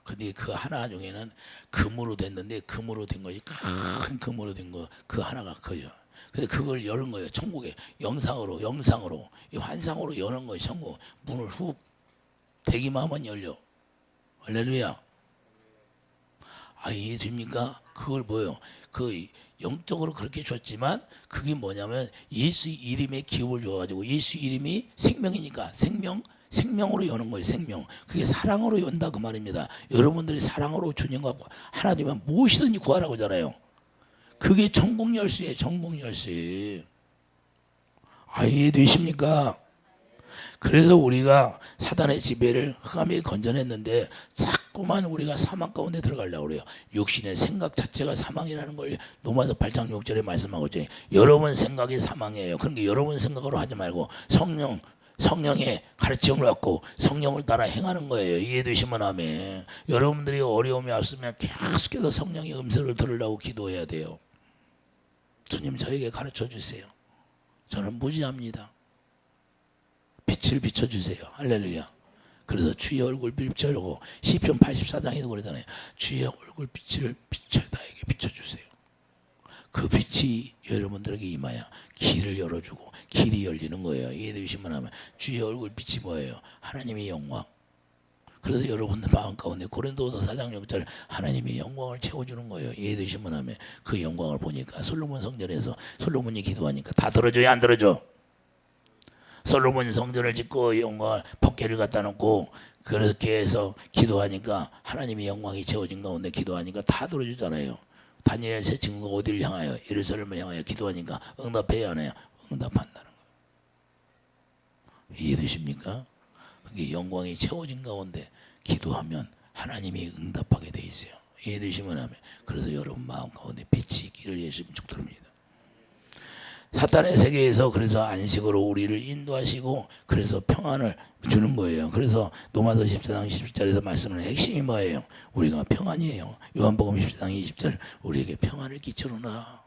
S1: 근데 그 하나 중에는 금으로 됐는데, 금으로 된 것이 큰 금으로 된 거 그 하나가 커요. 그래서 그걸 여는 거예요. 천국에 영상으로 이 환상으로 여는 거예요. 천국 문을 훅 대기만 하면 열려. 할렐루야. 이해됩니까? 그걸 뭐예요? 그 영적으로 그렇게 줬지만 그게 뭐냐면 예수 이름의 기업을 줘가지고, 예수 이름이 생명이니까 생명으로 여는 거예요. 생명. 그게 사랑으로 연다 그 말입니다. 여러분들이 사랑으로 주님과 하나 되면 무엇이든지 구하라고 하잖아요. 그게 천국 열쇠예요. 천국 열쇠. 이해되십니까? 그래서 우리가 사단의 지배를 흑암에 건져냈는데 자꾸만 우리가 사망 가운데 들어가려고 그래요. 육신의 생각 자체가 사망이라는 걸 로마서 8장 6절에 말씀하고 있죠. 여러분 생각이 사망이에요. 그러니까 여러분 생각으로 하지 말고 성령의 가르침을 받고 성령을 따라 행하는 거예요. 이해되시면 아멘. 여러분들이 어려움이 왔으면 계속해서 성령의 음성을 들으려고 기도해야 돼요. 주님, 저에게 가르쳐 주세요. 저는 무지합니다. 빛을 비춰주세요. 할렐루야. 그래서 주의 얼굴 비춰주고, 시편 84장에도 그러잖아요. 주의 얼굴 빛을 비춰 나에게 비춰주세요. 그 빛이 여러분들에게 임하여 길을 열어주고 길이 열리는 거예요. 이해되시면 하면 주의 얼굴 빛이 뭐예요? 하나님의 영광. 그래서 여러분들 마음 가운데 고린도서 4장 6절 하나님의 영광을 채워주는 거예요. 이해되시면 하면 그 영광을 보니까 솔로몬 성전에서 솔로몬이 기도하니까 다 들어줘요, 안 들어줘? 솔로몬 성전을 짓고 영광을 법궤를 갖다 놓고 그렇게 해서 기도하니까 하나님의 영광이 채워진 가운데 기도하니까 다 들어주잖아요. 다니엘 세 친구가 어디를 향하여? 예루살렘을 향하여 기도하니까 응답해야 하나요? 응답한다는 거예요. 이해되십니까? 그게 영광이 채워진 가운데 기도하면 하나님이 응답하게 돼 있어요. 이해되시면 하면. 그래서 여러분 마음 가운데 빛이 있기를 예수님 축도합니다. 사탄의 세계에서 그래서 안식으로 우리를 인도하시고 그래서 평안을 주는 거예요. 그래서 로마서 14장 20절에서 말씀하는 핵심이 뭐예요? 우리가 평안이에요. 요한복음 14장 20절 우리에게 평안을 끼치노라.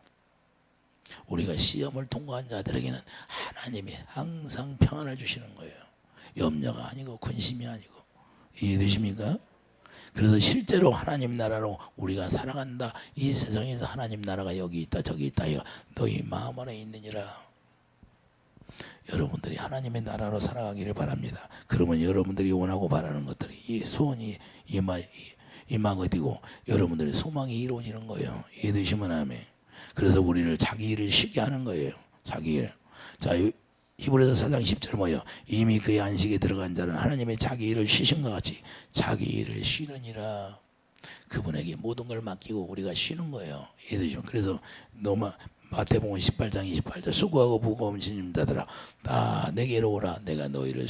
S1: 우리가 시험을 통과한 자들에게는 하나님이 항상 평안을 주시는 거예요. 염려가 아니고 근심이 아니고. 이해되십니까? 그래서 실제로 하나님 나라로 우리가 살아간다. 이 세상에서 하나님 나라가 여기 있다 저기 있다. 너희 마음 안에 있느니라. 여러분들이 하나님의 나라로 살아가기를 바랍니다. 그러면 여러분들이 원하고 바라는 것들이 이 소원이 임하게 되고 여러분들의 소망이 이루어지는 거예요. 이해되시면 아멘. 그래서 우리를 자기 일을 쉬게 하는 거예요. 자기 일. 자, 히브리서 4장 10절 뭐예요? 이미 그의 안식에 들어간 자는 하나님의 자기 일을 쉬신 것 같이 자기 일을 쉬느니라. 그분에게 모든 걸 맡기고 우리가 쉬는 거예요. 이해되죠? 그래서 마태복음 18장 28절 수고하고 무거운 짐진 자들아 다 내게로 오라. 내가 너희를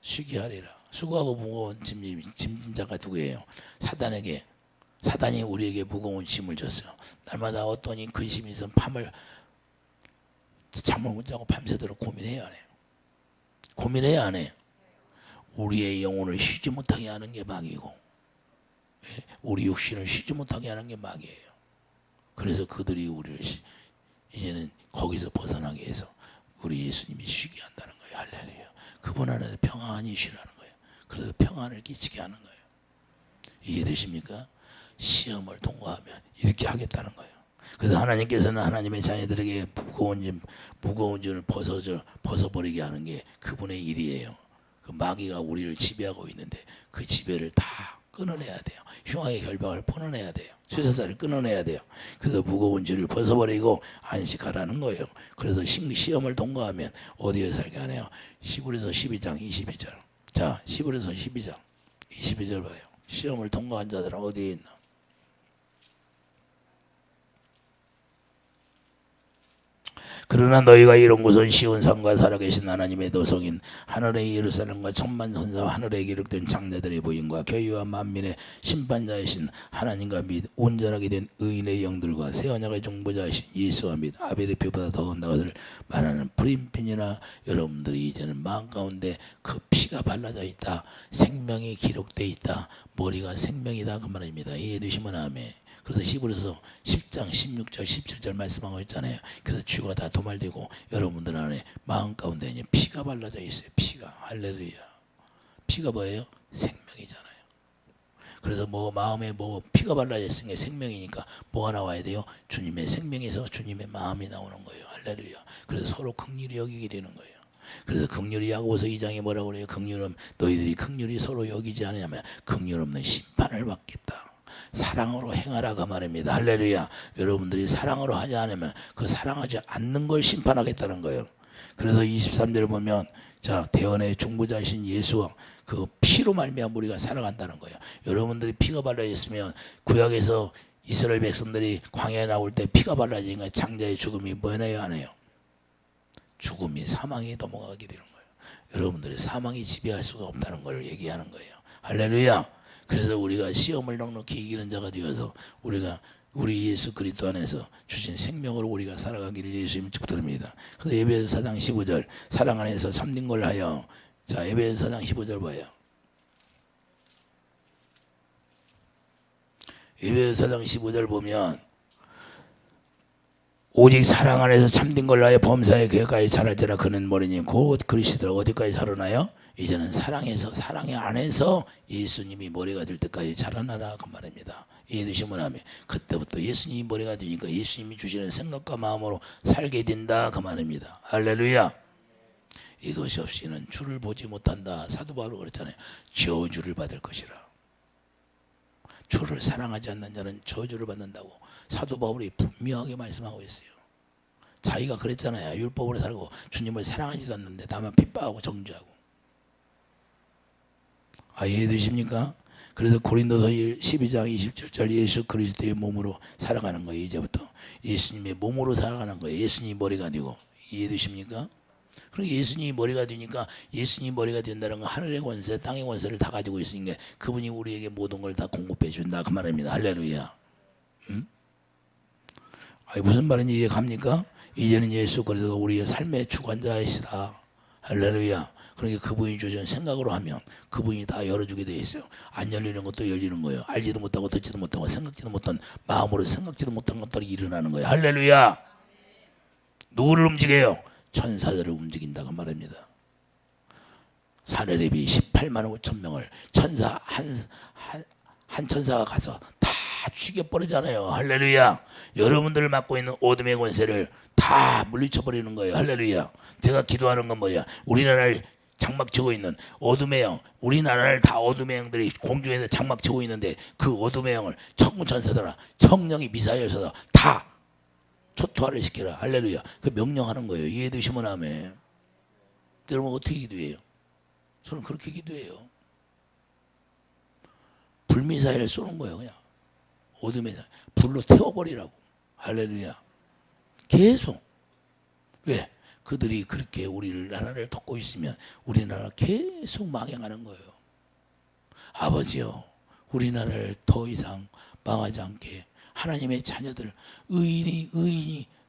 S1: 쉬게 하리라. 수고하고 무거운 짐진 자가 누구예요? 사단이 우리에게 무거운 짐을 줬어요. 날마다 어떤 근심이 있으면 잠을 못 자고 밤새도록 고민해야 안 해요. 고민해야 안 해요. 우리의 영혼을 쉬지 못하게 하는 게 마귀고 우리 육신을 쉬지 못하게 하는 게 마귀예요. 그래서 그들이 우리를 이제는 거기서 벗어나게 해서 우리 예수님이 쉬게 한다는 거예요. 할렐루야. 그분 안에서 평안히 쉬라는 거예요. 그래서 평안을 끼치게 하는 거예요. 이해되십니까? 시험을 통과하면 이렇게 하겠다는 거예요. 그래서 하나님께서는 하나님의 자녀들에게 무거운 짐을 벗어버리게 하는 게 그분의 일이에요. 그 마귀가 우리를 지배하고 있는데 그 지배를 다 끊어내야 돼요. 흉악의 결박을 끊어내야 돼요. 수사사를 끊어내야 돼요. 그래서 무거운 짐을 벗어버리고 안식하라는 거예요. 그래서 시험을 통과하면 어디에 살게 하네요. 히브리서 12장 22절. 자, 히브리서 12장 22절 봐요. 시험을 통과한 자들은 어디에 있나? 그러나 너희가 이런 곳은 시온 산과 살아계신 하나님의 도성인 하늘의 예루살렘과 천만 천사와 하늘에 기록된 장자들의 보임과 교회와 만민의 심판자이신 하나님과 및 온전하게 된 의인의 영들과 새 언약의 중보자이신 예수와 및 아벨의 피보다 더한 것을 말하는 프림핀이나 여러분들이 이제는 마음 가운데 그 피가 발라져 있다. 생명이 기록되어 있다. 머리가 생명이다. 그 말입니다. 이해되시면 아멘. 그래서 히브리서 10장 16절 17절 말씀하고 있잖아요. 그래서 쥐가 다 도말되고 여러분들 안에 마음 가운데 이제 피가 발라져 있어요. 피가. 할렐루야. 피가 뭐예요? 생명이잖아요. 그래서 뭐 마음에 뭐 피가 발라져 있으니까 생명이니까 뭐가 나와야 돼요? 주님의 생명에서 주님의 마음이 나오는 거예요. 할렐루야. 그래서 서로 긍휼히 여기게 되는 거예요. 그래서 긍휼히 야고보서 2장에 뭐라고 그래요? 긍휼은 너희들이 긍휼히 서로 여기지 않으냐면 긍휼 없는 심판을 받겠다. 사랑으로 행하라 그 말입니다. 할렐루야. 여러분들이 사랑으로 하지 않으면 그 사랑하지 않는 걸 심판하겠다는 거예요. 그래서 23절 보면 자 대언의 중보자이신 예수와 그 피로 말미암아 우리가 살아간다는 거예요. 여러분들이 피가 발라져 있으면 구약에서 이스라엘 백성들이 광야에 나올 때 피가 발라지니까 장자의 죽음이 뭐나요 안 해요? 죽음이 사망에 넘어가게 되는 거예요. 여러분들이 사망이 지배할 수가 없다는 걸 얘기하는 거예요. 할렐루야. 그래서 우리가 시험을 넉넉히 이기는 자가 되어서 우리가 우리 예수 그리스도 안에서 주신 생명으로 우리가 살아가기를 예수님 축복드립니다. 그래서 에베소 4장 15절 사랑 안에서 참된 걸 하여 자 에베소 4장 15절 뭐예요? 에베소 4장 15절 보면 오직 사랑 안에서 참된 걸 하여 범사의 계획까지 자랄지라 그는 머리니 곧 그리스도라 어디까지 자라나요? 이제는 사랑에서 사랑의 안에서 예수님이 머리가 될 때까지 자라나라 그 말입니다. 이해되시면 하면 그때부터 예수님이 머리가 되니까 예수님이 주시는 생각과 마음으로 살게 된다 그 말입니다. 할렐루야. 이것이 없이는 주를 보지 못한다. 사도 바울이 그랬잖아요. 저주를 받을 것이라. 주를 사랑하지 않는 자는 저주를 받는다고 사도 바울이 분명하게 말씀하고 있어요. 자기가 그랬잖아요. 율법으로 살고 주님을 사랑하지도 않는데 다만 핍박하고 정죄하고. 이해되십니까? 그래서 고린도서 12장 27절 예수 그리스도의 몸으로 살아가는 거예요. 이제부터 예수님의 몸으로 살아가는 거예요. 예수님이 머리가 되고. 이해되십니까? 그러니까 예수님이 머리가 되니까 예수님이 머리가 된다는 건 하늘의 권세 땅의 권세를 다 가지고 있으니까 그분이 우리에게 모든 걸 다 공급해 준다 그 말입니다. 할렐루야. 무슨 말인지 이해갑니까? 이제는 예수 그리스도가 우리의 삶의 주관자이시다. 할렐루야. 그러니까 그분이 주신 생각으로 하면 그분이 다 열어주게 돼 있어요. 안 열리는 것도 열리는 거예요. 알지도 못하고 듣지도 못하고 생각지도 못한 마음으로 생각지도 못한 것들이 일어나는 거예요. 할렐루야. 누구를 움직여요? 천사들을 움직인다고 말합니다. 사내립이 18만 5천 명을 천사 한 천사가 가서 다 죽여버리잖아요. 할렐루야. 여러분들을 맡고 있는 어둠의 권세를 다 물리쳐버리는 거예요. 할렐루야. 제가 기도하는 건 뭐야? 우리나라를 장막치고 있는 어둠의 영, 우리나라를 다 어둠의 영들이 공중에서 장막치고 있는데 그 어둠의 영을 천군천사들아 성령이 미사일 쏘다 다 초토화를 시키라. 할렐루야. 그 명령하는 거예요. 이해되시면 아멘. 여러분 어떻게 기도해요? 저는 그렇게 기도해요. 불미사일을 쏘는 거예요. 그냥 어둠에서 불로 태워버리라고. 할렐루야. 계속. 왜? 그들이 그렇게 우리를 나라를 덮고 있으면 우리나라 계속 망해가는 거예요. 아버지요, 우리나라를 더 이상 망하지 않게 하나님의 자녀들,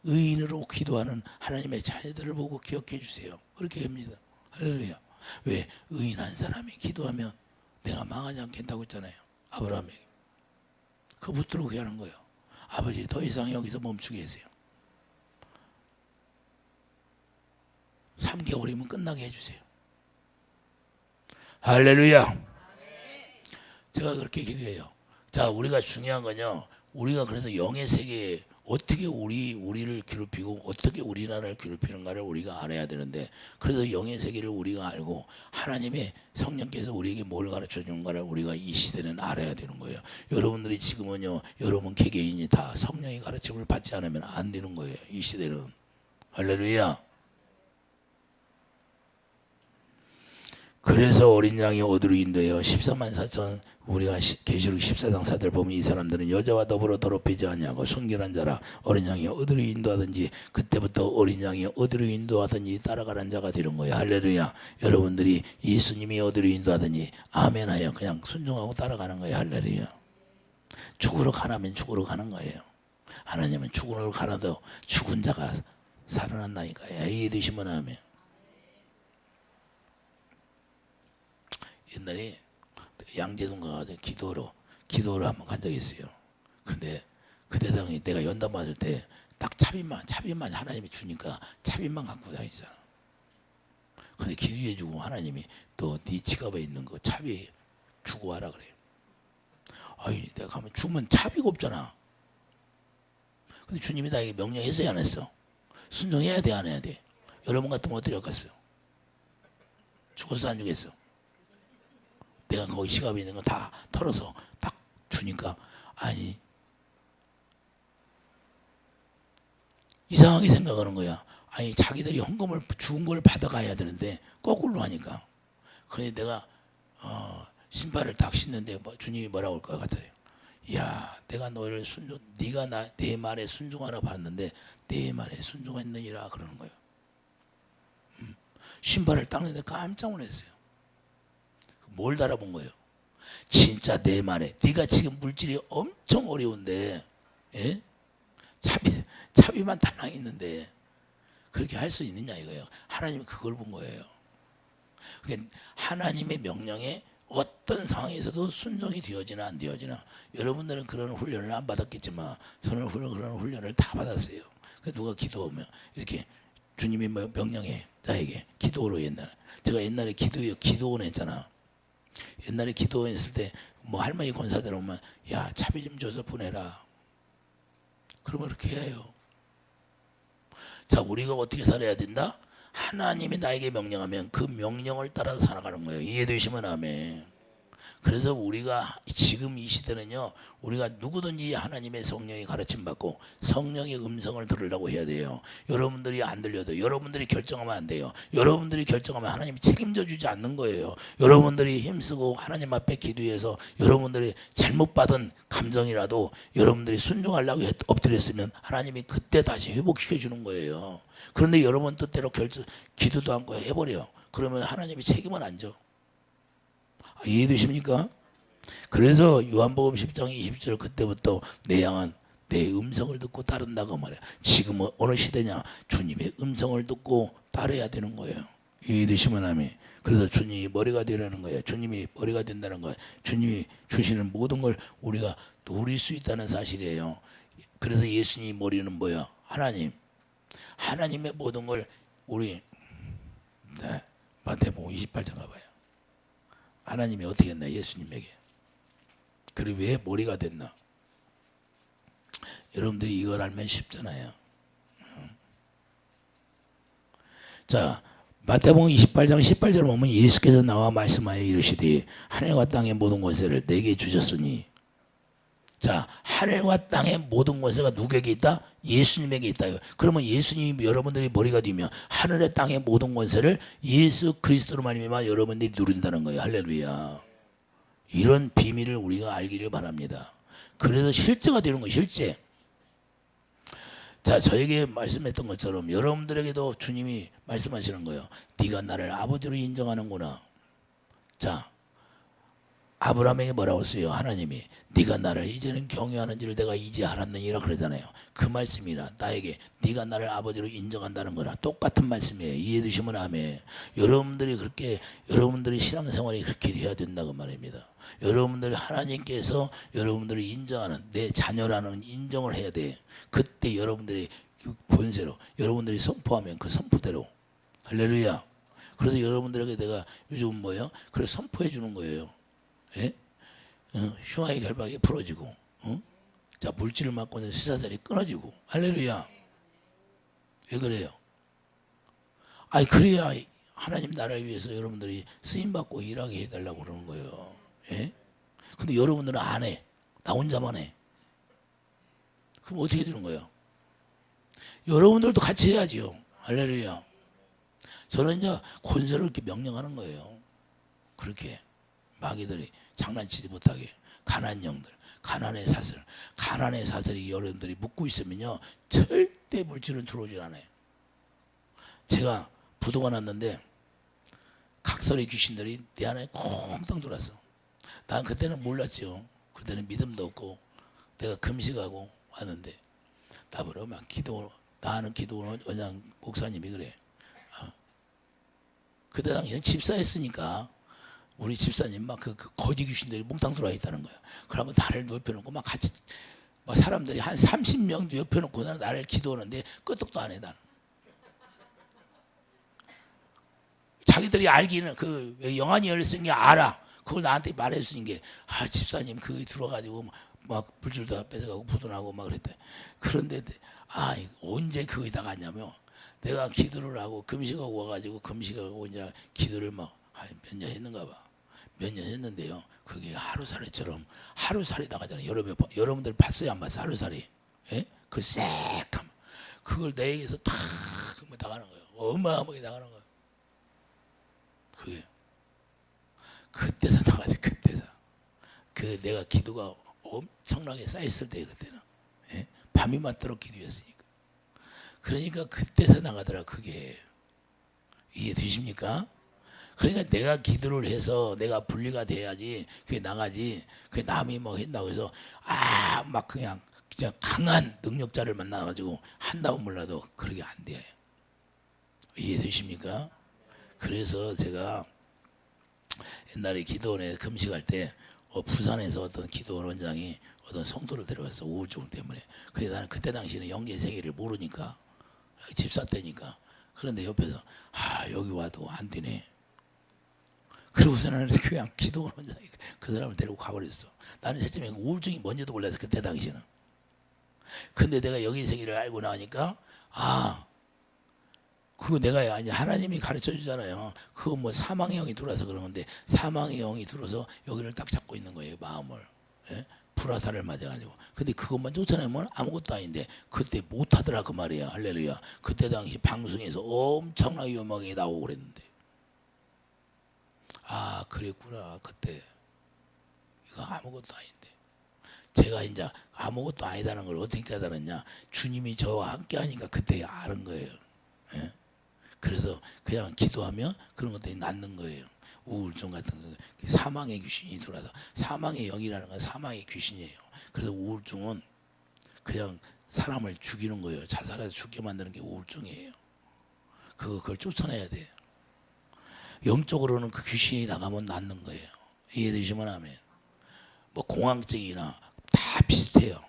S1: 의인으로 기도하는 하나님의 자녀들을 보고 기억해 주세요. 그렇게 합니다. 할렐루야. 왜? 의인 한 사람이 기도하면 내가 망하지 않겠다고 했잖아요. 아브라함에게. 그 붙들고 하는 거예요. 아버지 더 이상 여기서 멈추게 해주세요. 3개월이면 끝나게 해주세요. 할렐루야. 제가 그렇게 기도해요. 자, 우리가 중요한 건요. 우리가 그래서 영의 세계에 어떻게 우리를 괴롭히고 어떻게 우리나라를 괴롭히는가를 우리가 알아야 되는데, 그래서 영의 세계를 우리가 알고 하나님의 성령께서 우리에게 뭘 가르쳐 주는가를 우리가 이 시대는 알아야 되는 거예요. 여러분들이 지금은요, 여러분 개개인이 다 성령의 가르침을 받지 않으면 안 되는 거예요. 이 시대는. 할렐루야. 그래서 어린 양이 어디로 인도해요? 14만 4천 우리가 계시록 14장 4절 보면 이 사람들은 여자와 더불어 더럽히지 아니하고 순결한 자라 어린 양이 어디로 인도하든지 그때부터 어린 양이 어디로 인도하든지 따라가는 자가 되는 거예요. 할렐루야. 여러분들이 예수님이 어디로 인도하든지 아멘하여 그냥 순종하고 따라가는 거예요. 할렐루야. 죽으러 가라면 죽으러 가는 거예요. 하나님은 죽으러 가라도 죽은 자가 살아난다니까요. 이해되시면 하면. 옛날에 양재동 가서 기도를 한번 간 적이 있어요. 근데 그때 당시 내가 연단 받을 때 딱 차비만 하나님이 주니까 차비만 갖고 다니잖아. 근데 기도해 주고 하나님이 또 네 지갑에 있는 거 차비 주고 와라 그래요. 아이 내가 가면 주면 차비가 없잖아. 근데 주님이 나에게 명령했어요 안 했어? 순종해야 돼 안 해야 돼? 여러분 같으면 어떻게 할겠어요? 죽었어 안 죽겠어? 내가 거기 지갑에 있는 거 다 털어서 딱 주니까 아니 이상하게 생각하는 거야. 아니 자기들이 헌금을 죽은 걸 받아가야 되는데 거꾸로 하니까. 근데 내가 신발을 딱 신는데 주님이 뭐라고 할 것 같아요. 야 내가 너를 네가 내 말에 순종하라 봤는데 내 말에 순종했느니라 그러는 거예요. 신발을 닦는데 깜짝 놀랐어요. 뭘 달아본 거예요? 진짜 내 말에 네가 지금 물질이 엄청 어려운데 예? 차비만 달랑 있는데 그렇게 할 수 있느냐 이거예요. 하나님이 그걸 본 거예요. 그러니까 하나님의 명령에 어떤 상황에서도 순종이 되어지나 안 되어지나 여러분들은 그런 훈련을 안 받았겠지만 저는 그런 훈련을 다 받았어요. 누가 기도하면 이렇게 주님이 명령해 나에게 기도로 제가 옛날에 기도원 했잖아. 옛날에 기도원 했을 때 뭐 할머니 권사들 오면 야 차비 좀 줘서 보내라. 그러면 그렇게 해요. 자 우리가 어떻게 살아야 된다? 하나님이 나에게 명령하면 그 명령을 따라서 살아가는 거예요. 이해되시면 아멘. 그래서 우리가 지금 이 시대는요 우리가 누구든지 하나님의 성령이 가르침 받고 성령의 음성을 들으려고 해야 돼요. 여러분들이 안 들려도 여러분들이 결정하면 안 돼요. 여러분들이 결정하면 하나님이 책임져 주지 않는 거예요. 여러분들이 힘쓰고 하나님 앞에 기도해서 여러분들이 잘못 받은 감정이라도 여러분들이 순종하려고 엎드렸으면 하나님이 그때 다시 회복시켜 주는 거예요. 그런데 여러분 뜻대로 기도도 않고 해버려. 그러면 하나님이 책임은 안 져. 이해되십니까? 그래서 요한복음 10장 20절 그때부터 내 양은 내 음성을 듣고 따른다고 말해요. 지금은 어느 시대냐? 주님의 음성을 듣고 따라야 되는 거예요. 이해되시면 아멘. 그래서 주님이 머리가 되라는 거예요. 주님이 머리가 된다는 거예요. 주님이 주시는 모든 걸 우리가 누릴 수 있다는 사실이에요. 그래서 예수님 머리는 뭐야? 하나님. 하나님의 모든 걸 우리 마태복음 28장 가봐요. 하나님이 어떻게 했나 예수님에게. 그리고 왜 머리가 됐나. 여러분들이 이걸 알면 쉽잖아요. 자 마태복음 28장 18절 보면 예수께서 나와 말씀하여 이르시되 하늘과 땅의 모든 권세를 내게 주셨으니. 자 하늘과 땅의 모든 권세가 누구에게 있다? 예수님에게 있다. 그러면 예수님이 여러분들이 머리가 되면 하늘의 땅의 모든 권세를 예수 그리스도로 말미암아 여러분들이 누린다는 거예요. 할렐루야. 이런 비밀을 우리가 알기를 바랍니다. 그래서 실제가 되는 거예요. 실제. 자 저에게 말씀했던 것처럼 여러분들에게도 주님이 말씀하시는 거예요. 네가 나를 아버지로 인정하는구나. 자 아브라함에게 뭐라고 했어요? 하나님이 네가 나를 이제는 경외하는지를 내가 이제 알았느니라 그러잖아요. 그 말씀이나 나에게 네가 나를 아버지로 인정한다는 거랑 똑같은 말씀이에요. 이해되시면 아멘. 여러분들이 그렇게 여러분들의 신앙생활이 그렇게 돼야 된다고 말입니다. 여러분들이 하나님께서 여러분들을 인정하는 내 자녀라는 인정을 해야 돼. 그때 여러분들이 본세로 여러분들이 선포하면 그 선포대로 할렐루야. 그래서 여러분들에게 내가 요즘 뭐예요? 그래서 선포해 주는 거예요. 예? 흉하게 결박이 풀어지고 자 물질을 맞고 있는 쇠사슬이 끊어지고 할렐루야. 왜 그래요? 아니 그래야 하나님 나라를 위해서 여러분들이 쓰임받고 일하게 해달라고 그러는 거예요. 예? 근데 여러분들은 안 해. 나 혼자만 해. 그럼 어떻게 되는 거예요? 여러분들도 같이 해야지요. 할렐루야. 저는 이제 권세를 이렇게 명령하는 거예요. 그렇게 마귀들이 장난치지 못하게 가난한 영들, 가난의 사슬, 가난의 사슬이 여러분들이 묶고 있으면요 절대 물질은 들어오질 않아요. 제가 부도가 났는데 각설의 귀신들이 내 안에 콩땅 들어왔어. 난 그때는 몰랐죠. 그때는 믿음도 없고 내가 금식하고 왔는데 나보러 막 나는 기도는 그냥 목사님이 그래. 그때 당시에는 집사했으니까 우리 집사님 막 그 거지 귀신들이 몽땅 들어와 있다는 거야. 그러면 나를 눕혀놓고 막 같이 막 사람들이 한 30명 눕혀놓고 나를 기도하는데 끄떡도 안 해. 나는. 자기들이 알기는 그 영안이 열렸으니 게 알아. 그걸 나한테 말해주는 게 집사님 그게 들어가지고 막 불줄도 다 뺏어가고 부도나고 막 그랬대. 그런데 언제 그거에다 갔냐면 내가 기도를 하고 금식하고 와가지고 금식하고 이제 기도를 막 몇 년 했는가 봐. 몇 년 했는데요. 그게 하루살이처럼 하루살이 나가잖아요. 여러분들 봤어요? 안 봤어요? 하루살이? 예? 그 새까만 그걸 내에게서 탁 나가는 거예요. 어마어마하게 나가는 거예요. 그게 그때서 나가지. 그때서 그 내가 기도가 엄청나게 쌓였을 때 그때는 예? 밤이 맞도록 기도했으니까. 그러니까 그때서 나가더라. 그게 이해되십니까? 그러니까 내가 기도를 해서 내가 분리가 돼야지 그게 나가지. 그게 남이 뭐 했다고 해서 막 그냥 강한 능력자를 만나가지고 한다고 몰라도 그러게 안 돼요. 이해되십니까? 그래서 제가 옛날에 기도원에 금식할 때 부산에서 어떤 기도원 원장이 어떤 성도를 데려왔어. 우울증 때문에. 근데 나는 그때 당시에는 영계 세계를 모르니까 집사 때니까. 그런데 옆에서 여기 와도 안 되네. 그러고서 나는 그냥 기도원 원장이 그 사람을 데리고 가버렸어. 나는 처음에 우울증이 뭔지도 몰랐어. 그때 당시에는. 근데 내가 영계 세계를 알고 나니까 그거 내가 이제 하나님이 가르쳐 주잖아요. 그거 뭐 사망의 영이 들어와서 그러는데 사망의 영이 들어서 여기를 딱 잡고 있는 거예요. 마음을. 예? 불화살을 맞아가지고. 근데 그것만 쫓아내면 아무것도 아닌데 그때 못하더라 그 말이야. 할렐루야. 그때 당시 방송에서 엄청나게 유명하게 나오고 그랬는데 그랬구나. 그때 이거 아무것도 아닌데 제가 이제 아무것도 아니다는 걸 어떻게 깨달았냐. 주님이 저와 함께 하니까 그때 아는 거예요. 예? 그래서 그냥 기도하면 그런 것들이 낫는 거예요. 우울증 같은 거 사망의 귀신이 들어와서 사망의 영이라는 건 사망의 귀신이에요. 그래서 우울증은 그냥 사람을 죽이는 거예요. 자살해서 죽게 만드는 게 우울증이에요. 그걸 쫓아내야 돼요. 영적으로는 그 귀신이 나가면 낫는 거예요. 이해되시면 하면 뭐 공황증이나 다 비슷해요.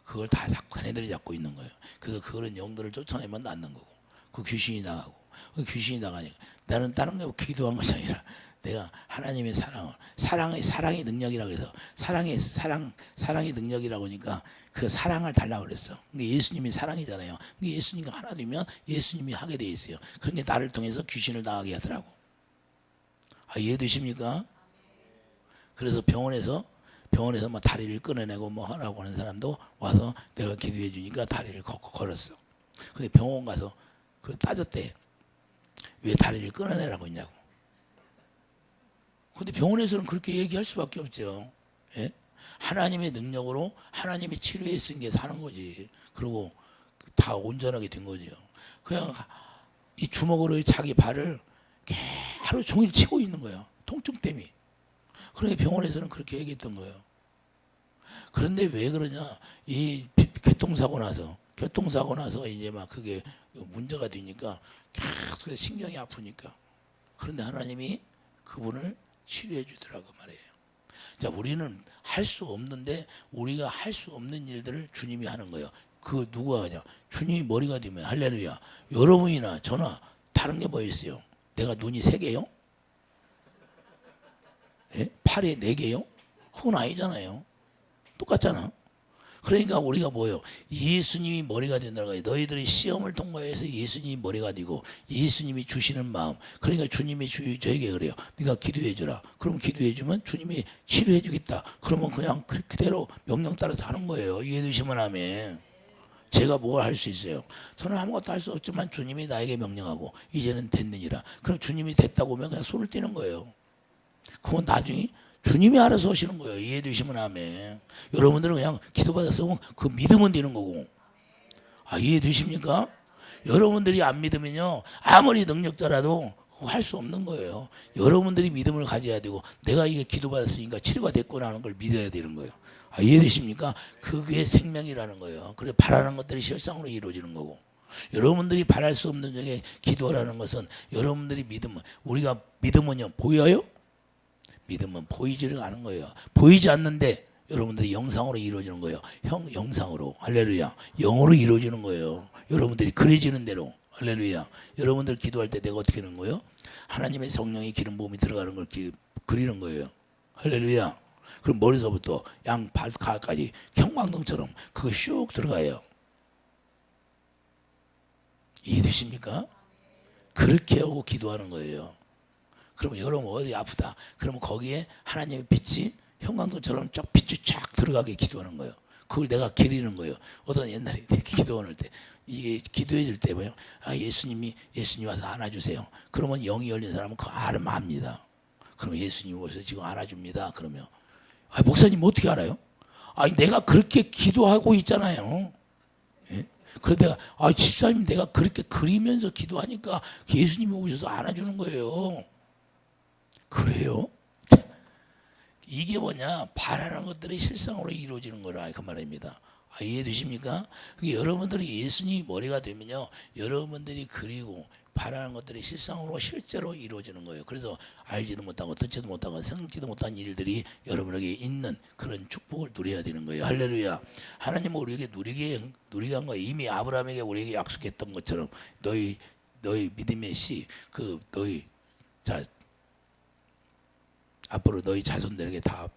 S1: 그걸 다 걔네들이 잡고 있는 거예요. 그래서 그런 영들을 쫓아내면 낫는 거고 그 귀신이 나가고 그 귀신이 나가니까 나는 다른 거 기도한 것이 아니라 내가 하나님의 사랑의 능력이라고 해서 사랑의 능력이라고 하니까 그 사랑을 달라고 그랬어. 예수님이 사랑이잖아요. 예수님과 하나 되면 예수님이 하게 돼 있어요. 그런 게 나를 통해서 귀신을 나가게 하더라고. 이해되십니까? 그래서 병원에서 뭐 다리를 끊어내고 뭐 하라고 하는 사람도 와서 내가 기도해 주니까 다리를 걸었어. 근데 병원 가서 그걸 따졌대. 왜 다리를 끊어내라고 했냐고. 근데 병원에서는 그렇게 얘기할 수밖에 없죠. 예? 하나님의 능력으로 하나님이 치료해 쓴 게 사는 거지. 그리고 다 온전하게 된 거죠. 그냥 이 주먹으로 자기 발을 하루 종일 치고 있는 거야. 통증 때문에. 그러니까 병원에서는 그렇게 얘기했던 거예요. 그런데 왜 그러냐? 이 교통사고 나서 이제 막 그게 문제가 되니까 계속 신경이 아프니까. 그런데 하나님이 그분을 치료해 주더라고 말이에요. 자, 우리는 할 수 없는데 우리가 할 수 없는 일들을 주님이 하는 거예요. 그 누가 하냐? 주님이 머리가 되면 할렐루야. 여러분이나 저나 다른 게 뭐 있어요? 내가 눈이 3개요? 예? 팔이 4개요? 그건 아니잖아요. 똑같잖아. 그러니까 우리가 뭐예요? 예수님이 머리가 된다는 거예요. 너희들이 시험을 통과해서 예수님이 머리가 되고 예수님이 주시는 마음. 그러니까 주님이 저에게 그래요. 네가 기도해 주라. 그럼 기도해 주면 주님이 치료해 주겠다. 그러면 그냥 그대로 명령 따라서 하는 거예요. 이해되시면 하면. 제가 뭘 할 수 있어요? 저는 아무것도 할 수 없지만 주님이 나에게 명령하고 이제는 됐느니라. 그럼 주님이 됐다고 하면 그냥 손을 떼는 거예요. 그건 나중에 주님이 알아서 하시는 거예요. 이해되시면 아멘. 여러분들은 그냥 기도받았으면 그 믿으면 되는 거고. 이해되십니까? 여러분들이 안 믿으면요, 아무리 능력자라도 할 수 없는 거예요. 여러분들이 믿음을 가져야 되고, 내가 이게 기도받았으니까 치료가 됐구나 하는 걸 믿어야 되는 거예요. 이해되십니까? 그게 생명이라는 거예요. 그래, 바라는 것들이 실상으로 이루어지는 거고. 여러분들이 바랄 수 없는 중에 기도라는 것은 여러분들이 믿으면, 우리가 믿으면요, 보여요? 믿으면 보이지를 않은 거예요. 보이지 않는데 여러분들이 영상으로 이루어지는 거예요. 영상으로. 할렐루야. 영으로 이루어지는 거예요. 여러분들이 그려지는 대로. 할렐루야. 여러분들 기도할 때 내가 어떻게 하는 거예요? 하나님의 성령의 기름 부음이 들어가는 걸 그리는 거예요. 할렐루야. 그럼 머리서부터 양 발가락까지 형광등처럼 그거 슉 들어가요. 이해되십니까? 그렇게 하고 기도하는 거예요. 그러면 여러분 어디 아프다. 그러면 거기에 하나님의 빛이 형광등처럼 쫙 빛이 쫙 들어가게 기도하는 거예요. 그걸 내가 기리는 거예요. 어떤 옛날에 기도할 때 이게 기도해 줄 때 뭐예요? 예수님 와서 안아주세요. 그러면 영이 열린 사람은 그거 압니다. 그러면 예수님 오셔서 지금 안아줍니다. 그러면 목사님 어떻게 알아요? 내가 그렇게 기도하고 있잖아요. 예? 그래서 내가 집사님 내가 그렇게 그리면서 기도하니까 예수님이 오셔서 안아주는 거예요. 그래요? 이게 뭐냐? 바라는 것들이 실상으로 이루어지는 거라 그 말입니다. 이해되십니까? 여러분들이 예수님이 머리가 되면요, 여러분들이 그리고 바라는 것들이 실상으로 실제로 이루어지는 거예요. 그래서 알지도 못하고 듣지도 못하고 생각지도 못한 일들이 여러분에게 있는 그런 축복을 누려야 되는 거예요. 할렐루야. 하나님은 우리에게 누리게 한 거예요. 이미 아브라함에게 우리에게 약속했던 것처럼 너희 믿음의 씨, 앞으로 너희 자손들에게 다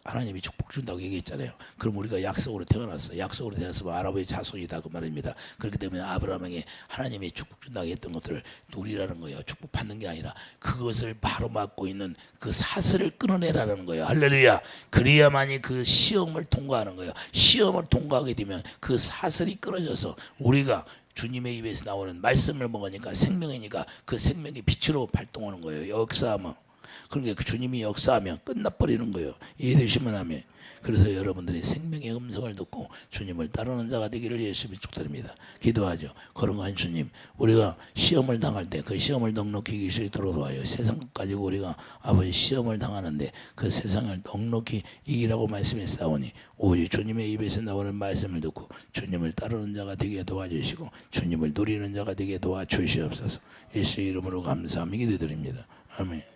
S1: 하나님이 축복 준다고 얘기했잖아요. 그럼 우리가 약속으로 태어났어. 약속으로 태어났으면 아브라함의 자손이다 그 말입니다. 그렇기 때문에 아브라함에게 하나님이 축복 준다고 했던 것들을 누리라는 거예요. 축복 받는 게 아니라 그것을 바로 맡고 있는 그 사슬을 끊어내라는 거예요. 할렐루야. 그래야만이 그 시험을 통과하는 거예요. 시험을 통과하게 되면 그 사슬이 끊어져서 우리가 주님의 입에서 나오는 말씀을 먹으니까 생명이니까 그 생명이 빛으로 발동하는 거예요. 역사하면. 그러니까 그 주님이 역사하면 끝나버리는 거예요. 이해되시면 아멘. 그래서 여러분들이 생명의 음성을 듣고 주님을 따르는 자가 되기를 예수님이 축복드립니다. 기도하죠. 거룩한 주님, 우리가 시험을 당할 때 그 시험을 넉넉히 이길 수 있도록 도와요. 세상 가지고 우리가 아버지 시험을 당하는데 그 세상을 넉넉히 이기라고 말씀했사오니 오직 주님의 입에서 나오는 말씀을 듣고 주님을 따르는 자가 되게 도와주시고 주님을 누리는 자가 되게 도와주시옵소서. 예수의 이름으로 감사하며 기도드립니다. 아멘.